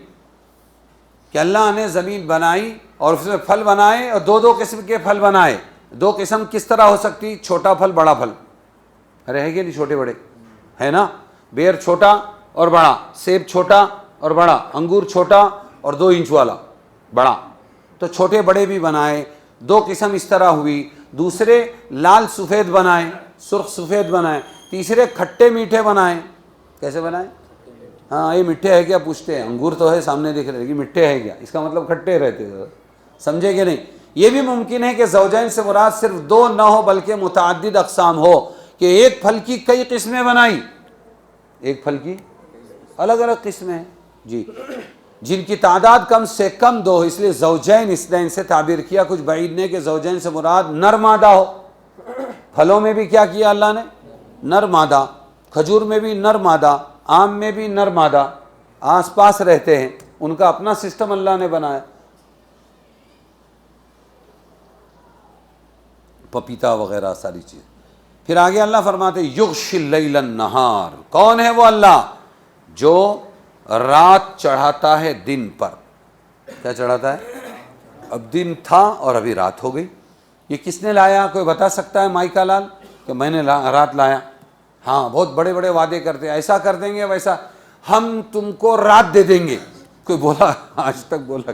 کہ اللہ نے زمین بنائی اور اس میں پھل بنائے، اور دو قسم کے پھل بنائے۔ دو قسم کس طرح ہو سکتی؟ چھوٹا پھل بڑا پھل، ارے ہے کہ نہیں؟ چھوٹے بڑے ہے نا، بیر چھوٹا اور بڑا، سیب چھوٹا اور بڑا، انگور چھوٹا اور 2 انچ والا بڑا، تو چھوٹے بڑے بھی بنائے۔ دو قسم اس طرح ہوئی۔ دوسرے لال سفید بنائے، سرخ سفید بنائے۔ تیسرے کھٹے میٹھے بنائے۔ کیسے بنائے؟ ہاں، یہ میٹھے ہے کیا پوچھتے ہیں، انگور تو ہے سامنے دکھ رہے کہ میٹھے ہے کیا، اس کا مطلب کھٹے رہتے، سمجھے کہ نہیں؟ یہ بھی ممکن ہے کہ زوجین سے مراد صرف 2 نہ ہو بلکہ متعدد اقسام ہو، کہ ایک پھل کی کئی قسمیں بنائی، ایک پھل کی الگ الگ قسمیں ہیں جی، جن کی تعداد کم سے کم 2 ہو، اس لیے زوجین اثنین سے تعبیر کیا۔ کچھ بعید نے کہ زوجین سے مراد نر مادہ ہو۔ پھلوں میں بھی کیا کیا اللہ نے؟ نر مادہ۔ کھجور میں بھی نر مادہ، آم میں بھی نر مادہ، آس پاس رہتے ہیں، ان کا اپنا سسٹم اللہ نے بنایا۔ پپیتا وغیرہ ساری چیز۔ پھر آگے اللہ فرماتے یغشی اللیل النہار، کون ہے وہ اللہ؟ جو رات چڑھاتا ہے دن پر۔ کیا چڑھاتا ہے؟ اب دن تھا اور ابھی رات ہو گئی۔ یہ کس نے لایا؟ کوئی بتا سکتا ہے مائکا لال کہ میں نے رات لایا؟ ہاں، بہت بڑے بڑے وعدے کرتے ہیں، ایسا کر دیں گے، ویسا، ہم تم کو رات دے دیں گے۔ کوئی بولا آج تک؟ بولا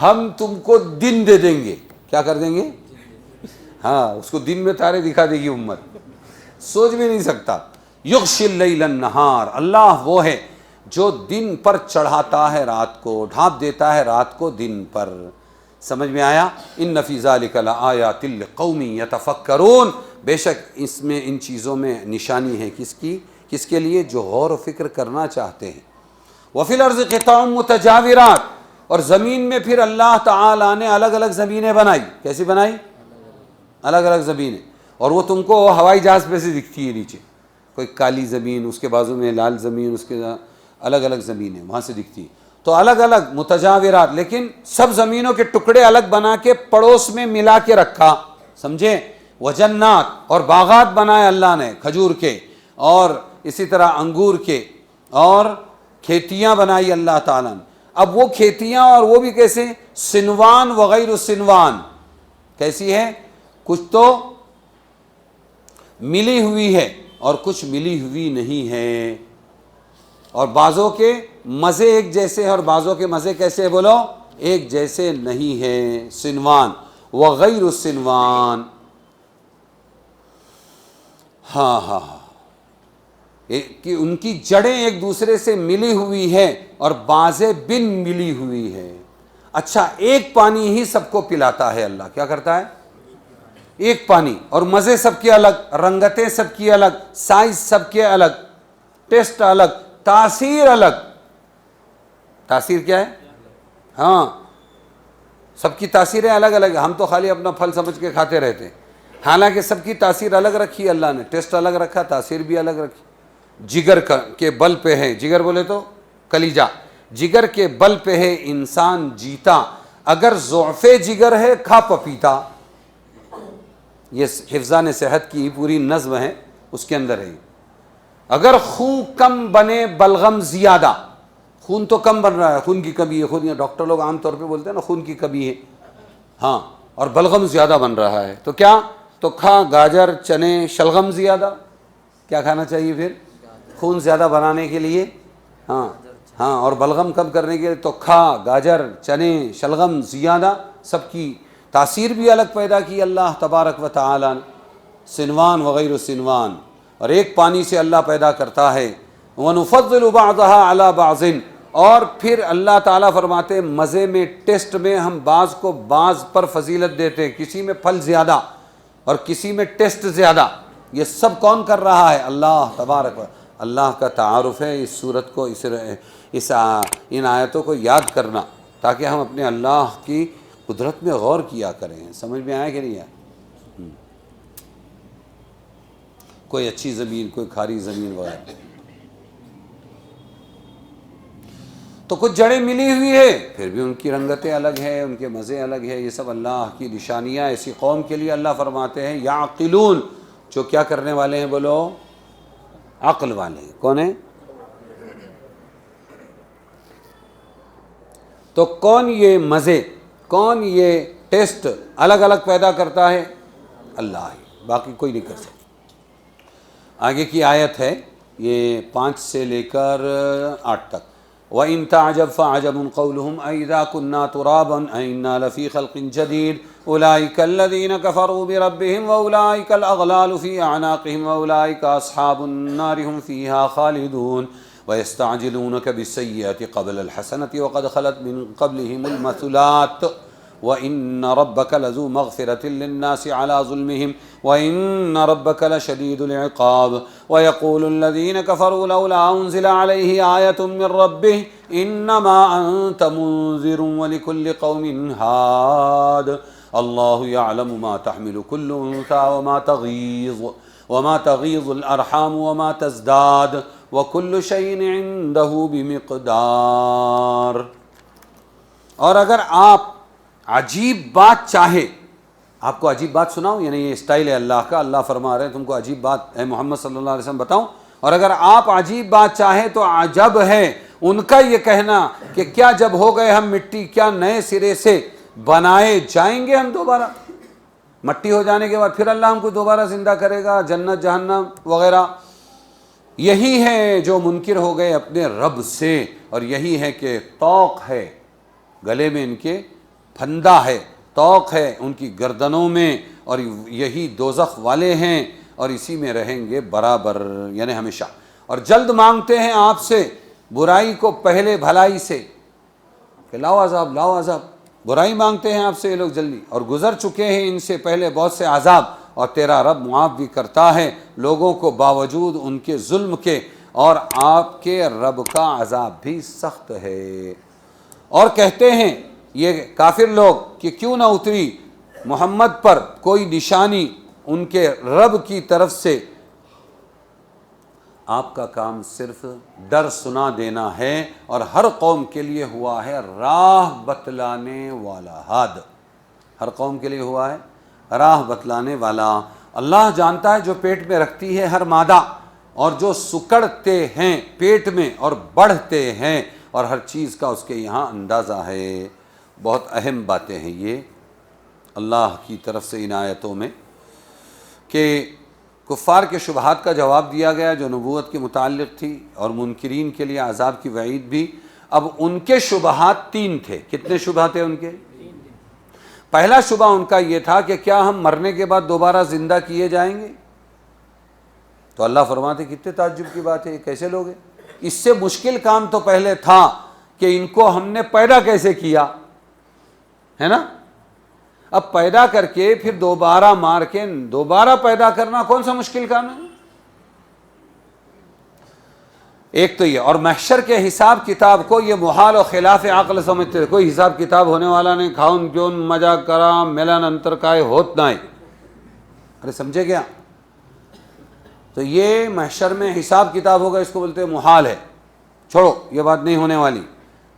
ہم تم کو دن دے دیں گے۔ کیا کر دیں گے؟ ہاں، اس کو دن میں تارے دکھا دے گی امت، سوچ بھی نہیں سکتا۔ یغشی اللیل النہار، اللہ وہ ہے جو دن پر چڑھاتا ہے رات کو، ڈھانپ دیتا ہے رات کو دن پر۔ سمجھ میں آیا؟ ان فی ذلک لآیات لقوم یتفکرون، بے شک اس میں، ان چیزوں میں نشانی ہے کس کی؟ کس کے لیے؟ جو غور و فکر کرنا چاہتے ہیں۔ وفی الارض قطع متجاورات، اور زمین میں پھر اللہ تعالیٰ نے الگ الگ زمینیں بنائی۔ کیسی بنائی؟ الگ الگ زمینیں، اور وہ تم کو ہوائی جہاز پہ سے دکھتی ہے نیچے، کوئی کالی زمین، اس کے بازو میں لال زمین، اس کے الگ الگ زمینیں وہاں سے دکھتی ہے۔ تو الگ الگ متجاورات، لیکن سب زمینوں کے ٹکڑے الگ بنا کے پڑوس میں ملا کے رکھا، سمجھے؟ وجنات، اور باغات بنائے اللہ نے کھجور کے، اور اسی طرح انگور کے، اور کھیتیاں بنائی اللہ تعالیٰ نے۔ اب وہ کھیتیاں، اور وہ بھی کیسے؟ سنوان وغیر سنوان، کیسی ہے؟ کچھ تو ملی ہوئی ہے اور کچھ ملی ہوئی نہیں ہے، اور بعضوں کے مزے ایک جیسے ہیں اور بعضوں کے مزے کیسے ہیں بولو؟ ایک جیسے نہیں ہیں۔ سنوان وغیر السنوان، ہاں ہاں ہاں، کہ ان کی جڑیں ایک دوسرے سے ملی ہوئی ہے اور بعضیں بن ملی ہوئی ہے۔ اچھا، ایک پانی ہی سب کو پلاتا ہے اللہ، کیا کرتا ہے؟ ایک پانی، اور مزے سب کے الگ، رنگتیں سب کی الگ، سائز سب کے الگ، ٹیسٹ الگ، تاثیر الگ۔ تاثیر کیا ہے؟ ہاں، سب کی تاثیریں الگ الگ ہیں۔ ہم تو خالی اپنا پھل سمجھ کے کھاتے رہتے ہیں، حالانکہ سب کی تاثیر الگ رکھی ہے اللہ نے، ٹیسٹ الگ رکھا، تاثیر بھی الگ رکھی۔ جگر کے بل پہ ہے، جگر بولے تو کلیجہ، جگر کے بل پہ ہے انسان جیتا، اگر ضعف جگر ہے کھا پپیتا۔ یہ حفظان صحت کی پوری نظم ہے، اس کے اندر ہے۔ اگر خون کم بنے بلغم زیادہ، خون تو کم بن رہا ہے، خون کی کمی ہے، خود یہ ڈاکٹر لوگ عام طور پہ بولتے ہیں نا خون کی کمی ہے، ہاں، اور بلغم زیادہ بن رہا ہے، تو کیا؟ تو کھا گاجر، چنے، شلغم زیادہ۔ کیا کھانا چاہیے پھر خون زیادہ بنانے کے لیے؟ ہاں ہاں، اور بلغم کم کرنے کے لیے تو کھا، گاجر، چنے، شلغم زیادہ، سب کی تاثیر بھی الگ پیدا کی اللہ تبارک و تعالیٰ نے، سنوان وغیر سنوان، اور ایک پانی سے اللہ پیدا کرتا ہے۔ وَنُفَضِّلُ بَعْضَهَا عَلَى بَعْضٍ، اور پھر اللہ تعالیٰ فرماتے ہیں مزے میں، ٹیسٹ میں ہم بعض کو بعض پر فضیلت دیتے ہیں، کسی میں پھل زیادہ اور کسی میں ٹیسٹ زیادہ۔ یہ سب کون کر رہا ہے؟ اللہ تبارک و اللہ کا تعارف ہے اس صورت کو، ان آیتوں کو یاد کرنا، تاکہ ہم اپنے اللہ کی قدرت میں غور کیا کریں۔ سمجھ میں آیا کہ نہیں آیا؟ کوئی اچھی زمین، کوئی کھاری زمین وغیرہ، تو کچھ جڑیں ملی ہوئی ہے، پھر بھی ان کی رنگتیں الگ ہیں، ان کے مزے الگ ہیں۔ یہ سب اللہ کی نشانیاں ایسی قوم کے لیے اللہ فرماتے ہیں یعقلون، جو کیا کرنے والے ہیں؟ بولو، عقل والے ہیں۔ کون ہیں؟ تو کون یہ مزے، کون یہ ٹیسٹ الگ الگ پیدا کرتا ہے؟ اللہ ہی، باقی کوئی نہیں کر سکتا۔ آگے کی آیت ہے یہ 5 سے لے کر 8 تک۔ وَإِن تَعْجَبْ فَعَجَبٌ قَوْلُهُمْ أَإِذَا كُنَّا تُرَابًا أَإِنَّا لَفِي خَلْقٍ جَدِيدٍ أُولَٰئِكَ الَّذِينَ كَفَرُوا بِرَبِّهِمْ وَأُولَٰئِكَ الْأَغْلَالُ فِي أَعْنَاقِهِمْ وَأُولَٰئِكَ أَصْحَابُ النَّارِ هُمْ فِيهَا خَالِدُونَ وَيَسْتَعْجِلُونَكَ بِالسَّيِّئَةِ قَبْلَ الْحَسَنَةِ وَقَدْ خَلَتْ مِن قَبْلِهِمُ الْمَثُلَاتُ وَإِنَّ رَبَّكَ لَذُو مَغْفِرَةٍ لِلنَّاسِ عَلَىٰ ظُلْمِهِمْ وَإِنَّ رَبَّكَ لَشَدِيدُ الْعِقَابِ وَيَقُولُ الَّذِينَ كَفَرُوا لَوْلَا أُنزِلَ عَلَيْهِ آيَةٌ مِّن رَّبِّهِ إِنَّمَا أَنتَ مُنذِرٌ وَلِكُلِّ قَوْمٍ هَادٍ اللَّهُ يَعْلَمُ مَا تَحْمِلُ كُلُّ أُنثَىٰ وَمَا تَغِيضُ الْأَرْحَامُ وَمَا تَزْدَادُ وَكُلُّ شَيْءٍ عِندَهُ بِمِقْدَارٍ۔ اور اگر آپ عجیب بات چاہے، آپ کو عجیب بات سناؤں، یعنی یہ اسٹائل ہے اللہ کا، اللہ فرما رہے ہیں تم کو عجیب بات اے محمد صلی اللہ علیہ وسلم بتاؤں، اور اگر آپ عجیب بات چاہیں تو عجب ہے ان کا یہ کہنا کہ کیا جب ہو گئے ہم مٹی، کیا نئے سرے سے بنائے جائیں گے ہم دوبارہ؟ مٹی ہو جانے کے بعد پھر اللہ ہم کو دوبارہ زندہ کرے گا، جنت جہنم وغیرہ۔ یہی ہے جو منکر ہو گئے اپنے رب سے، اور یہی ہے کہ طوق ہے گلے میں ان کے، پھندا ہے، طوق ہے ان کی گردنوں میں، اور یہی دوزخ والے ہیں اور اسی میں رہیں گے برابر، یعنی ہمیشہ۔ اور جلد مانگتے ہیں آپ سے برائی کو پہلے بھلائی سے، کہ لاؤ عذاب لاؤ عذاب، برائی مانگتے ہیں آپ سے یہ لوگ جلدی، اور گزر چکے ہیں ان سے پہلے بہت سے عذاب، اور تیرا رب معاف بھی کرتا ہے لوگوں کو باوجود ان کے ظلم کے، اور آپ کے رب کا عذاب بھی سخت ہے۔ اور کہتے ہیں یہ کافر لوگ کہ کیوں نہ اتری محمد پر کوئی نشانی ان کے رب کی طرف سے، آپ کا کام صرف ڈر سنا دینا ہے، اور ہر قوم کے لیے ہوا ہے راہ بتلانے والا۔ ہاد ہر قوم کے لیے ہوا ہے راہ بتلانے والا۔ اللہ جانتا ہے جو پیٹ میں رکھتی ہے ہر مادہ، اور جو سکڑتے ہیں پیٹ میں اور بڑھتے ہیں، اور ہر چیز کا اس کے یہاں اندازہ ہے۔ بہت اہم باتیں ہیں یہ اللہ کی طرف سے ان آیتوں میں، کہ کفار کے شبہات کا جواب دیا گیا جو نبوت کے متعلق تھی، اور منکرین کے لیے عذاب کی وعید بھی۔ اب ان کے شبہات 3 تھے۔ کتنے شبہ تھے ان کے؟ پہلا شبہ ان کا یہ تھا کہ کیا ہم مرنے کے بعد دوبارہ زندہ کیے جائیں گے؟ تو اللہ فرماتے کتنے تعجب کی بات ہے، یہ کیسے لوگ ہیں؟ اس سے مشکل کام تو پہلے تھا کہ ان کو ہم نے پیدا کیسے کیا، ہے نا؟ اب پیدا کر کے پھر دوبارہ مار کے دوبارہ پیدا کرنا کون سا مشکل کام ہے؟ ایک تو یہ، اور محشر کے حساب کتاب کو یہ محال و خلاف عقل سمجھتے تھے، کوئی حساب کتاب ہونے والا نہیں، کھاؤن پیون مزہ کرا ملن انتر کائے ہوت نہ ہے۔ ارے سمجھے کیا؟ تو یہ محشر میں حساب کتاب ہوگا، اس کو بولتے ہیں محال ہے، چھوڑو یہ بات نہیں ہونے والی۔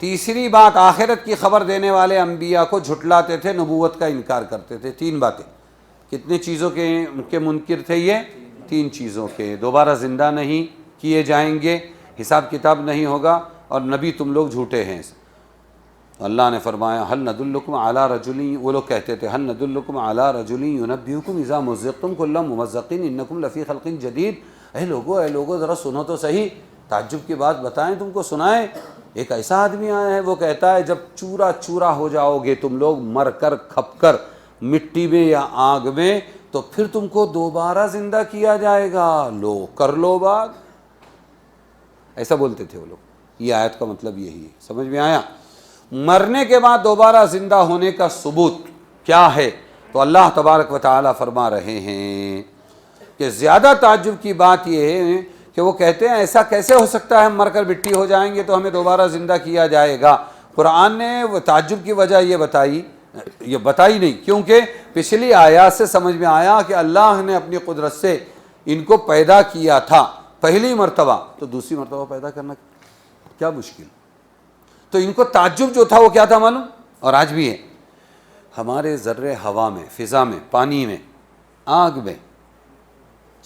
تیسری بات، آخرت کی خبر دینے والے انبیاء کو جھٹلاتے تھے، نبوت کا انکار کرتے تھے۔ 3 باتیں، کتنی چیزوں کے منکر تھے یہ؟ 3 چیزوں کے، دوبارہ زندہ نہیں کیے جائیں گے، حساب کتاب نہیں ہوگا، اور نبی تم لوگ جھوٹے ہیں۔ اللہ نے فرمایا هل ندلکم علی رجل، وہ لوگ کہتے تھے هل ندلکم علی رجل ینبئکم اذا مزقتم کل ممزق انکم لفی خلق جدید۔ اے لوگو ذرا سنو تو صحیح، تعجب کی بات بتائیں تم کو سنائیں. ایک ایسا آدمی آیا ہے وہ کہتا ہے جب چورا چورا ہو جاؤ گے تم لوگ مر کر کھپ کر مٹی میں یا آگ میں تو پھر تم کو دوبارہ زندہ کیا جائے گا, لو کر لو بات. ایسا بولتے تھے وہ لوگ. یہ آیت کا مطلب یہی ہے, سمجھ میں آیا؟ مرنے کے بعد دوبارہ زندہ ہونے کا ثبوت کیا ہے؟ تو اللہ تبارک و تعالیٰ فرما رہے ہیں کہ زیادہ تعجب کی بات یہ ہے کہ وہ کہتے ہیں ایسا کیسے ہو سکتا ہے, ہم مر کر مٹی ہو جائیں گے تو ہمیں دوبارہ زندہ کیا جائے گا. قرآن نے وہ تعجب کی وجہ یہ بتائی نہیں, کیونکہ پچھلی آیات سے سمجھ میں آیا کہ اللہ نے اپنی قدرت سے ان کو پیدا کیا تھا پہلی مرتبہ, تو دوسری مرتبہ پیدا کرنا کیا مشکل. تو ان کو تعجب جو تھا وہ کیا تھا معلوم؟ اور آج بھی ہے. ہمارے ذرے ہوا میں, فضا میں, پانی میں, آگ میں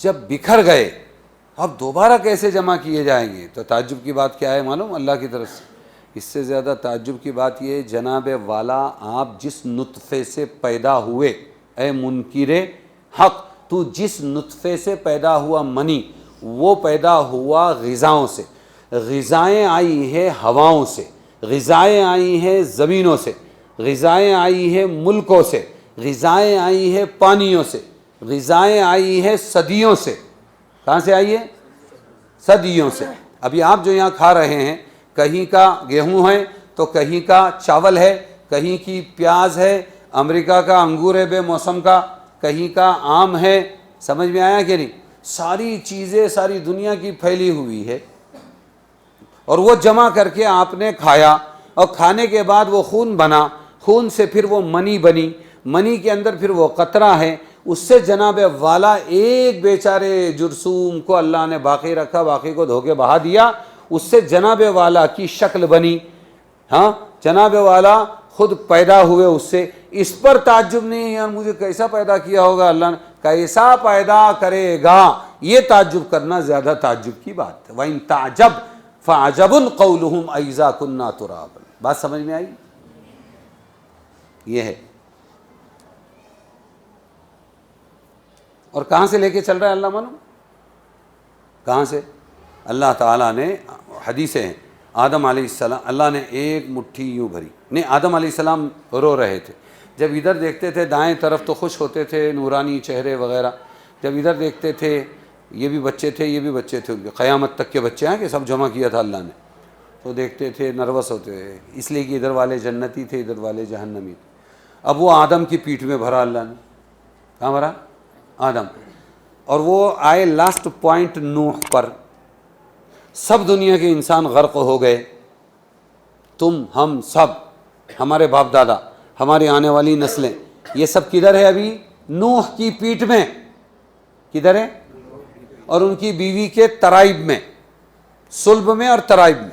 جب بکھر گئے اب دوبارہ کیسے جمع کیے جائیں گے؟ تو تعجب کی بات کیا ہے معلوم اللہ کی طرف سے؟ اس سے زیادہ تعجب کی بات یہ ہے جناب والا آپ جس نطفے سے پیدا ہوئے, اے منکر حق, تو جس نطفے سے پیدا ہوا منی, وہ پیدا ہوا غذاؤں سے, غذائیں آئی ہیں ہواؤں سے, غذائیں آئی ہیں زمینوں سے, غذائیں آئی ہیں ملکوں سے, غذائیں آئی ہیں پانیوں سے, غذائیں آئی ہیں صدیوں سے. کہاں سے آئی ہے؟ صدیوں سے. ابھی آپ جو یہاں کھا رہے ہیں کہیں کا گیہوں ہے تو کہیں کا چاول ہے, کہیں کی پیاز ہے, امریکہ کا انگور ہے بے موسم کا, کہیں کا آم ہے. سمجھ میں آیا کہ نہیں؟ ساری چیزیں ساری دنیا کی پھیلی ہوئی ہے اور وہ جمع کر کے آپ نے کھایا اور کھانے کے بعد وہ خون بنا, خون سے پھر وہ منی بنی, منی کے اندر پھر وہ قطرہ ہے, اس سے جناب والا ایک بیچارے جرثوم کو اللہ نے باقی رکھا, باقی کو دھو کے بہا دیا, اس سے جناب والا کی شکل بنی. ہاں جناب والا خود پیدا ہوئے اس سے. اس پر تعجب نہیں یار مجھے کیسا پیدا کیا ہوگا اللہ نے, کیسا پیدا کرے گا یہ تعجب کرنا زیادہ تعجب کی بات ہے. وَإِن تَعْجَبْ فَعَجَبٌ قَوْلُهُمْ أَإِذَا كُنَّا تُرَابًا. بات سمجھ میں آئی؟ یہ ہے. اور کہاں سے لے کے چل رہا ہے اللہ معلوم؟ کہاں سے؟ اللہ تعالیٰ نے حدیثیں ہیں, آدم علیہ السلام, اللہ نے ایک مٹھی یوں بھری, نہیں آدم علیہ السلام رو رہے تھے, جب ادھر دیکھتے تھے دائیں طرف تو خوش ہوتے تھے, نورانی چہرے وغیرہ, جب ادھر دیکھتے تھے یہ بھی بچے تھے یہ بھی بچے تھے, ان کے قیامت تک کے بچے ہیں کہ سب جمع کیا تھا اللہ نے, تو دیکھتے تھے نروس ہوتے تھے, اس لیے کہ ادھر والے جنتی تھے ادھر والے جہنمی تھے. اب وہ آدم کی پیٹھ میں بھرا اللہ نے. کہاں بھرا؟ آدم. اور وہ آئے لاسٹ پوائنٹ نوح پر, سب دنیا کے انسان غرق ہو گئے, تم ہم سب, ہمارے باپ دادا, ہماری آنے والی نسلیں, یہ سب کدھر ہے ابھی؟ نوح کی پیٹھ میں. کدھر ہے؟ اور ان کی بیوی کے ترائب میں, صلب میں اور ترائب میں.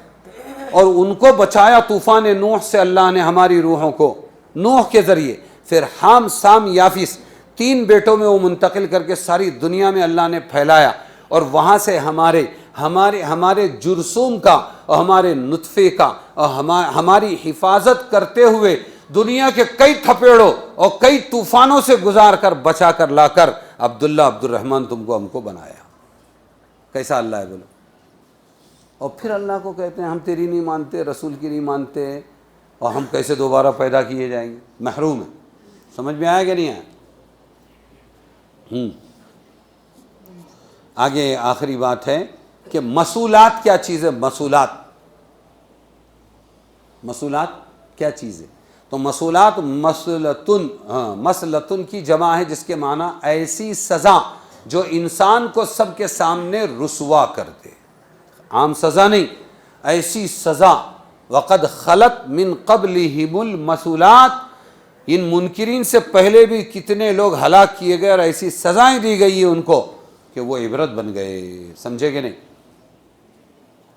اور ان کو بچایا طوفان نوح سے اللہ نے, ہماری روحوں کو نوح کے ذریعے. پھر حام سام یافس 3 بیٹوں میں وہ منتقل کر کے ساری دنیا میں اللہ نے پھیلایا, اور وہاں سے ہمارے جرثوم کا اور ہمارے نطفے کا اور ہماری حفاظت کرتے ہوئے دنیا کے کئی تھپیڑوں اور کئی طوفانوں سے گزار کر بچا کر لا کر عبداللہ عبد الرحمن تم کو ہم کو بنایا. کیسا اللہ ہے بولو؟ اور پھر اللہ کو کہتے ہیں ہم تیری نہیں مانتے, رسول کی نہیں مانتے, اور ہم کیسے دوبارہ پیدا کیے جائیں گے؟ محروم ہے. سمجھ میں آیا کہ نہیں آیا؟ آگے آخری بات ہے کہ مسئولات کیا چیز ہے؟ مسئولات کیا چیز ہے؟ تو مسئولات مسلطن کی جمع ہے جس کے معنی ایسی سزا جو انسان کو سب کے سامنے رسوا کر دے. عام سزا نہیں, ایسی سزا. وقد خلت من قبلہم المسئولات, ان منکرین سے پہلے بھی کتنے لوگ ہلاک کیے گئے اور ایسی سزائیں دی گئی ہیں ان کو کہ وہ عبرت بن گئے. سمجھے کہ نہیں؟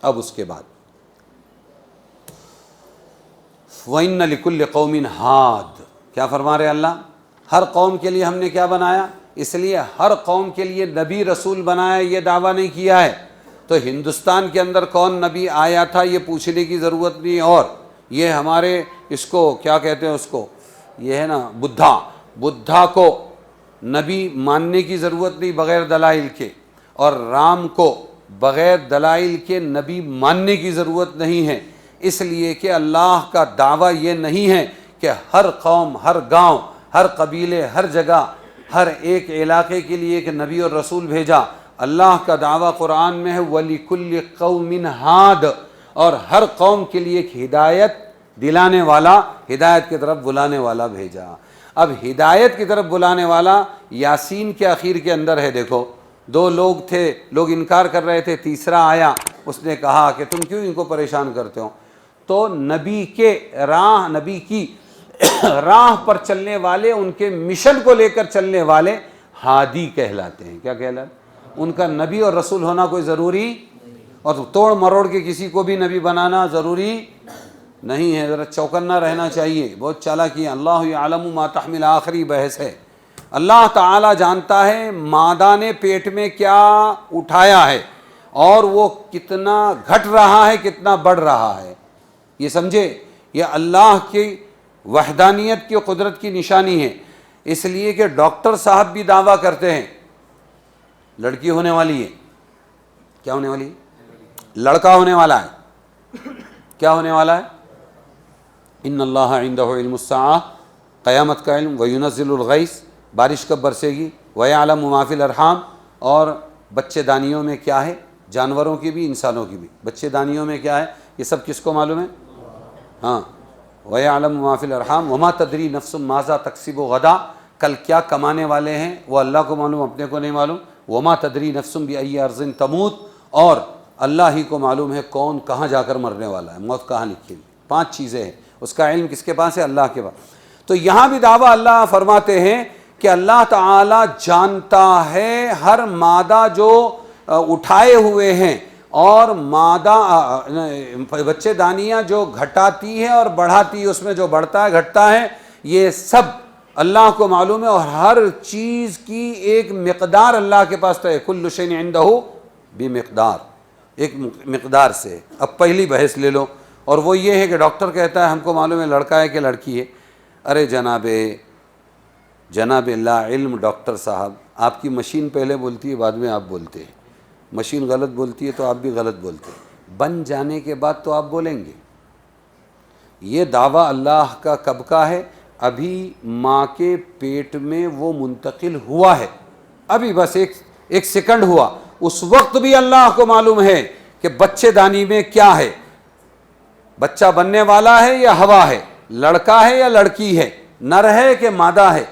اب اس کے بعد وَإِنَّ لِكُلِّ قَوْمٍ ہاد, کیا فرما رہے اللہ؟ ہر قوم کے لیے ہم نے کیا بنایا؟ اس لیے ہر قوم کے لیے نبی رسول بنایا, یہ دعویٰ نہیں کیا ہے. تو ہندوستان کے اندر کون نبی آیا تھا یہ پوچھنے کی ضرورت نہیں. اور یہ ہمارے اس کو کیا کہتے ہیں, اس کو یہ ہے نا بدھا کو نبی ماننے کی ضرورت نہیں بغیر دلائل کے, اور رام کو بغیر دلائل کے نبی ماننے کی ضرورت نہیں ہے، اس لیے کہ اللہ کا دعویٰ یہ نہیں ہے کہ ہر قوم، ہر گاؤں، ہر قبیلے، ہر جگہ، ہر ایک علاقے کے لیے ایک نبی اور رسول بھیجا۔ اللہ کا دعویٰ قرآن میں ہے وَلِكُلِّ قَوْمٍ ہاد، اور ہر قوم کے لیے ایک ہدایت دلانے والا، ہدایت کی طرف بلانے والا بھیجا۔ اب ہدایت کی طرف بلانے والا یاسین کے آخر کے اندر ہے۔ دیکھو 2 لوگ تھے، لوگ انکار کر رہے تھے، تیسرا آیا، اس نے کہا کہ تم کیوں ان کو پریشان کرتے ہو؟ تو نبی کی راہ پر چلنے والے، ان کے مشن کو لے کر چلنے والے ہادی کہلاتے ہیں۔ کیا کہلاتے ہیں؟ ان کا نبی اور رسول ہونا کوئی ضروری، اور توڑ مروڑ کے کسی کو بھی نبی بنانا ضروری نہیں ہے۔ ذرا چوکنا رہنا چاہیے، بہت چالاکی۔ اللہ یعلم ما تحمل، آخری بحث ہے۔ اللہ تعالیٰ جانتا ہے مادہ نے پیٹ میں کیا اٹھایا ہے، اور وہ کتنا گھٹ رہا ہے، کتنا بڑھ رہا ہے۔ یہ سمجھے، یہ اللہ کی وحدانیت کی قدرت کی نشانی ہے۔ اس لیے کہ ڈاکٹر صاحب بھی دعویٰ کرتے ہیں لڑکی ہونے والی ہے۔ کیا ہونے والی ہے؟ لڑکا ہونے والا ہے۔ کیا ہونے والا ہے؟ ان اللہ عندہ علم الساعہ، قیامت کا علم، وینزل الغیث، بارش کب برسے گی، ویعلم ما فی الارحام، اور بچے دانیوں میں کیا ہے، جانوروں کی بھی انسانوں کی بھی، بچے دانیوں میں کیا ہے، یہ سب کس کو معلوم ہے؟ ہاں، وَيَعْلَمُ مَا فِي الْأَرْحَامِ وَمَا تَدْرِي نَفْسٌ مَاذَا تَكْسِبُ غَدًا، کل کیا کمانے والے ہیں وہ اللہ کو معلوم، اپنے کو نہیں معلوم۔ وَمَا تَدْرِي نَفْسٌ بِأَيِّ أَرْضٍ تَمُوتُ، اور اللہ ہی کو معلوم ہے کون کہاں جا کر مرنے والا ہے، موت کہاں لکھی ہوئی۔ 5 چیزیں ہیں، اس کا علم کس کے پاس ہے؟ اللہ کے پاس۔ تو یہاں بھی دعویٰ اللہ فرماتے ہیں کہ اللہ تعالیٰ جانتا ہے ہر مادہ جو اٹھائے ہوئے ہیں، اور مادہ بچے دانیاں جو گھٹاتی ہے اور بڑھاتی ہے، اس میں جو بڑھتا ہے گھٹتا ہے، یہ سب اللہ کو معلوم ہے، اور ہر چیز کی ایک مقدار اللہ کے پاس ہے۔ کل شیء عندہ بمقدار، ایک مقدار سے۔ اب پہلی بحث لے لو، اور وہ یہ ہے کہ ڈاکٹر کہتا ہے ہم کو معلوم ہے لڑکا ہے کہ لڑکی ہے۔ ارے جناب لا علم ڈاکٹر صاحب، آپ کی مشین پہلے بولتی ہے، بعد میں آپ بولتے ہیں۔ مشین غلط بولتی ہے تو آپ بھی غلط بولتے ہیں، بن جانے کے بعد تو آپ بولیں گے۔ یہ دعویٰ اللہ کا کب کا ہے؟ ابھی ماں کے پیٹ میں وہ منتقل ہوا ہے، ابھی بس ایک سیکنڈ ہوا، اس وقت بھی اللہ کو معلوم ہے کہ بچے دانی میں کیا ہے، بچہ بننے والا ہے یا ہوا ہے، لڑکا ہے یا لڑکی ہے، نر ہے کہ مادہ ہے،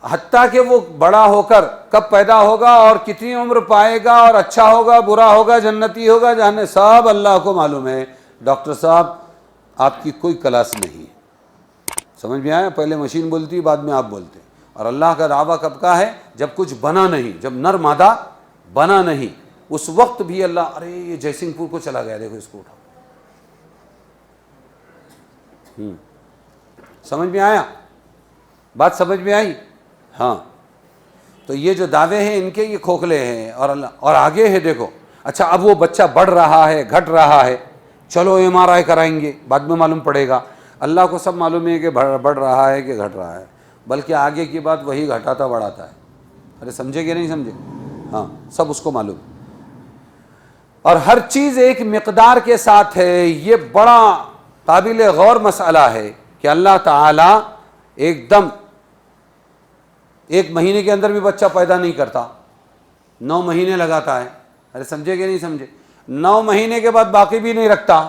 حتیٰ کہ وہ بڑا ہو کر کب پیدا ہوگا اور کتنی عمر پائے گا، اور اچھا ہوگا برا ہوگا جنتی ہوگا جہنمی، سب اللہ کو معلوم ہے۔ ڈاکٹر صاحب آپ کی کوئی کلاس نہیں ہے۔ سمجھ میں آیا؟ پہلے مشین بولتی، بعد میں آپ بولتے۔ اور اللہ کا دعویٰ کب کا ہے؟ جب کچھ بنا نہیں، جب نر مادہ بنا نہیں، اس وقت بھی اللہ، ارے یہ جے سنگھ پور کو چلا گیا، دیکھو اس کو اٹھاؤ۔ سمجھ میں آیا؟ بات سمجھ میں آئی؟ ہاں۔ تو یہ جو دعوے ہیں ان کے، یہ کھوکھلے ہیں، اور اللہ اور آگے ہے دیکھو۔ اچھا اب وہ بچہ بڑھ رہا ہے، گھٹ رہا ہے، چلو MRI کرائیں گے، بعد میں معلوم پڑے گا۔ اللہ کو سب معلوم ہے کہ بڑھ رہا ہے کہ گھٹ رہا ہے، بلکہ آگے کی بات وہی گھٹاتا بڑھاتا ہے۔ ارے سمجھے کہ نہیں سمجھے؟ ہاں، سب اس کو معلوم۔ اور ہر چیز ایک مقدار کے ساتھ ہے۔ یہ بڑا قابل غور مسئلہ ہے کہ اللہ تعالیٰ ایک دم 1 مہینے کے اندر بھی بچہ پیدا نہیں کرتا، 9 مہینے لگاتا ہے۔ ارے سمجھے کہ نہیں سمجھے؟ 9 مہینے کے بعد باقی بھی نہیں رکھتا،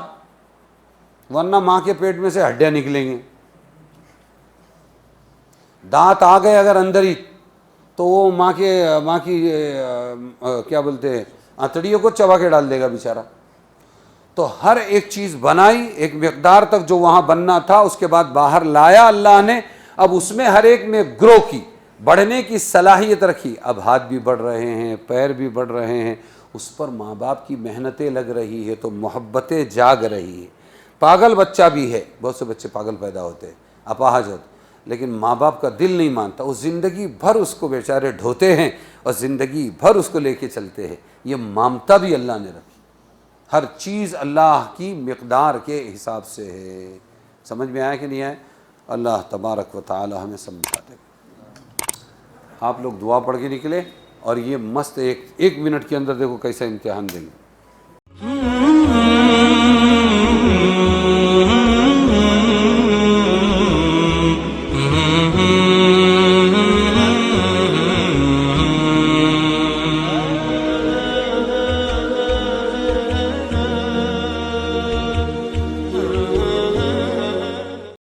ورنہ ماں کے پیٹ میں سے ہڈیاں نکلیں گے، دانت آ گئے اگر اندر ہی تو وہ ماں کی کیا بولتے ہیں، آنتڑیوں کو چبا کے ڈال دے گا بیچارہ۔ تو ہر ایک چیز بنائی ایک مقدار تک، جو وہاں بننا تھا، اس کے بعد باہر لایا اللہ نے۔ اب اس میں ہر ایک میں گرو کی، بڑھنے کی صلاحیت رکھی۔ اب ہاتھ بھی بڑھ رہے ہیں، پیر بھی بڑھ رہے ہیں، اس پر ماں باپ کی محنتیں لگ رہی ہے، تو محبتیں جاگ رہی ہے۔ پاگل بچہ بھی ہے، بہت سے بچے پاگل پیدا ہوتے ہیں، اپاہج ہوتے، لیکن ماں باپ کا دل نہیں مانتا، وہ زندگی بھر اس کو بیچارے ڈھوتے ہیں اور زندگی بھر اس کو لے کے چلتے ہیں۔ یہ ممتا بھی اللہ نے رکھی۔ ہر چیز اللہ کی مقدار کے حساب سے ہے۔ سمجھ میں آیا کہ نہیں آیا؟ اللہ تبارک و تعالی ہمیں سمجھا دے۔ آپ لوگ دعا پڑھ کے نکلے۔ اور یہ مست ایک منٹ کے اندر دیکھو کیسا امتحان دیں گے.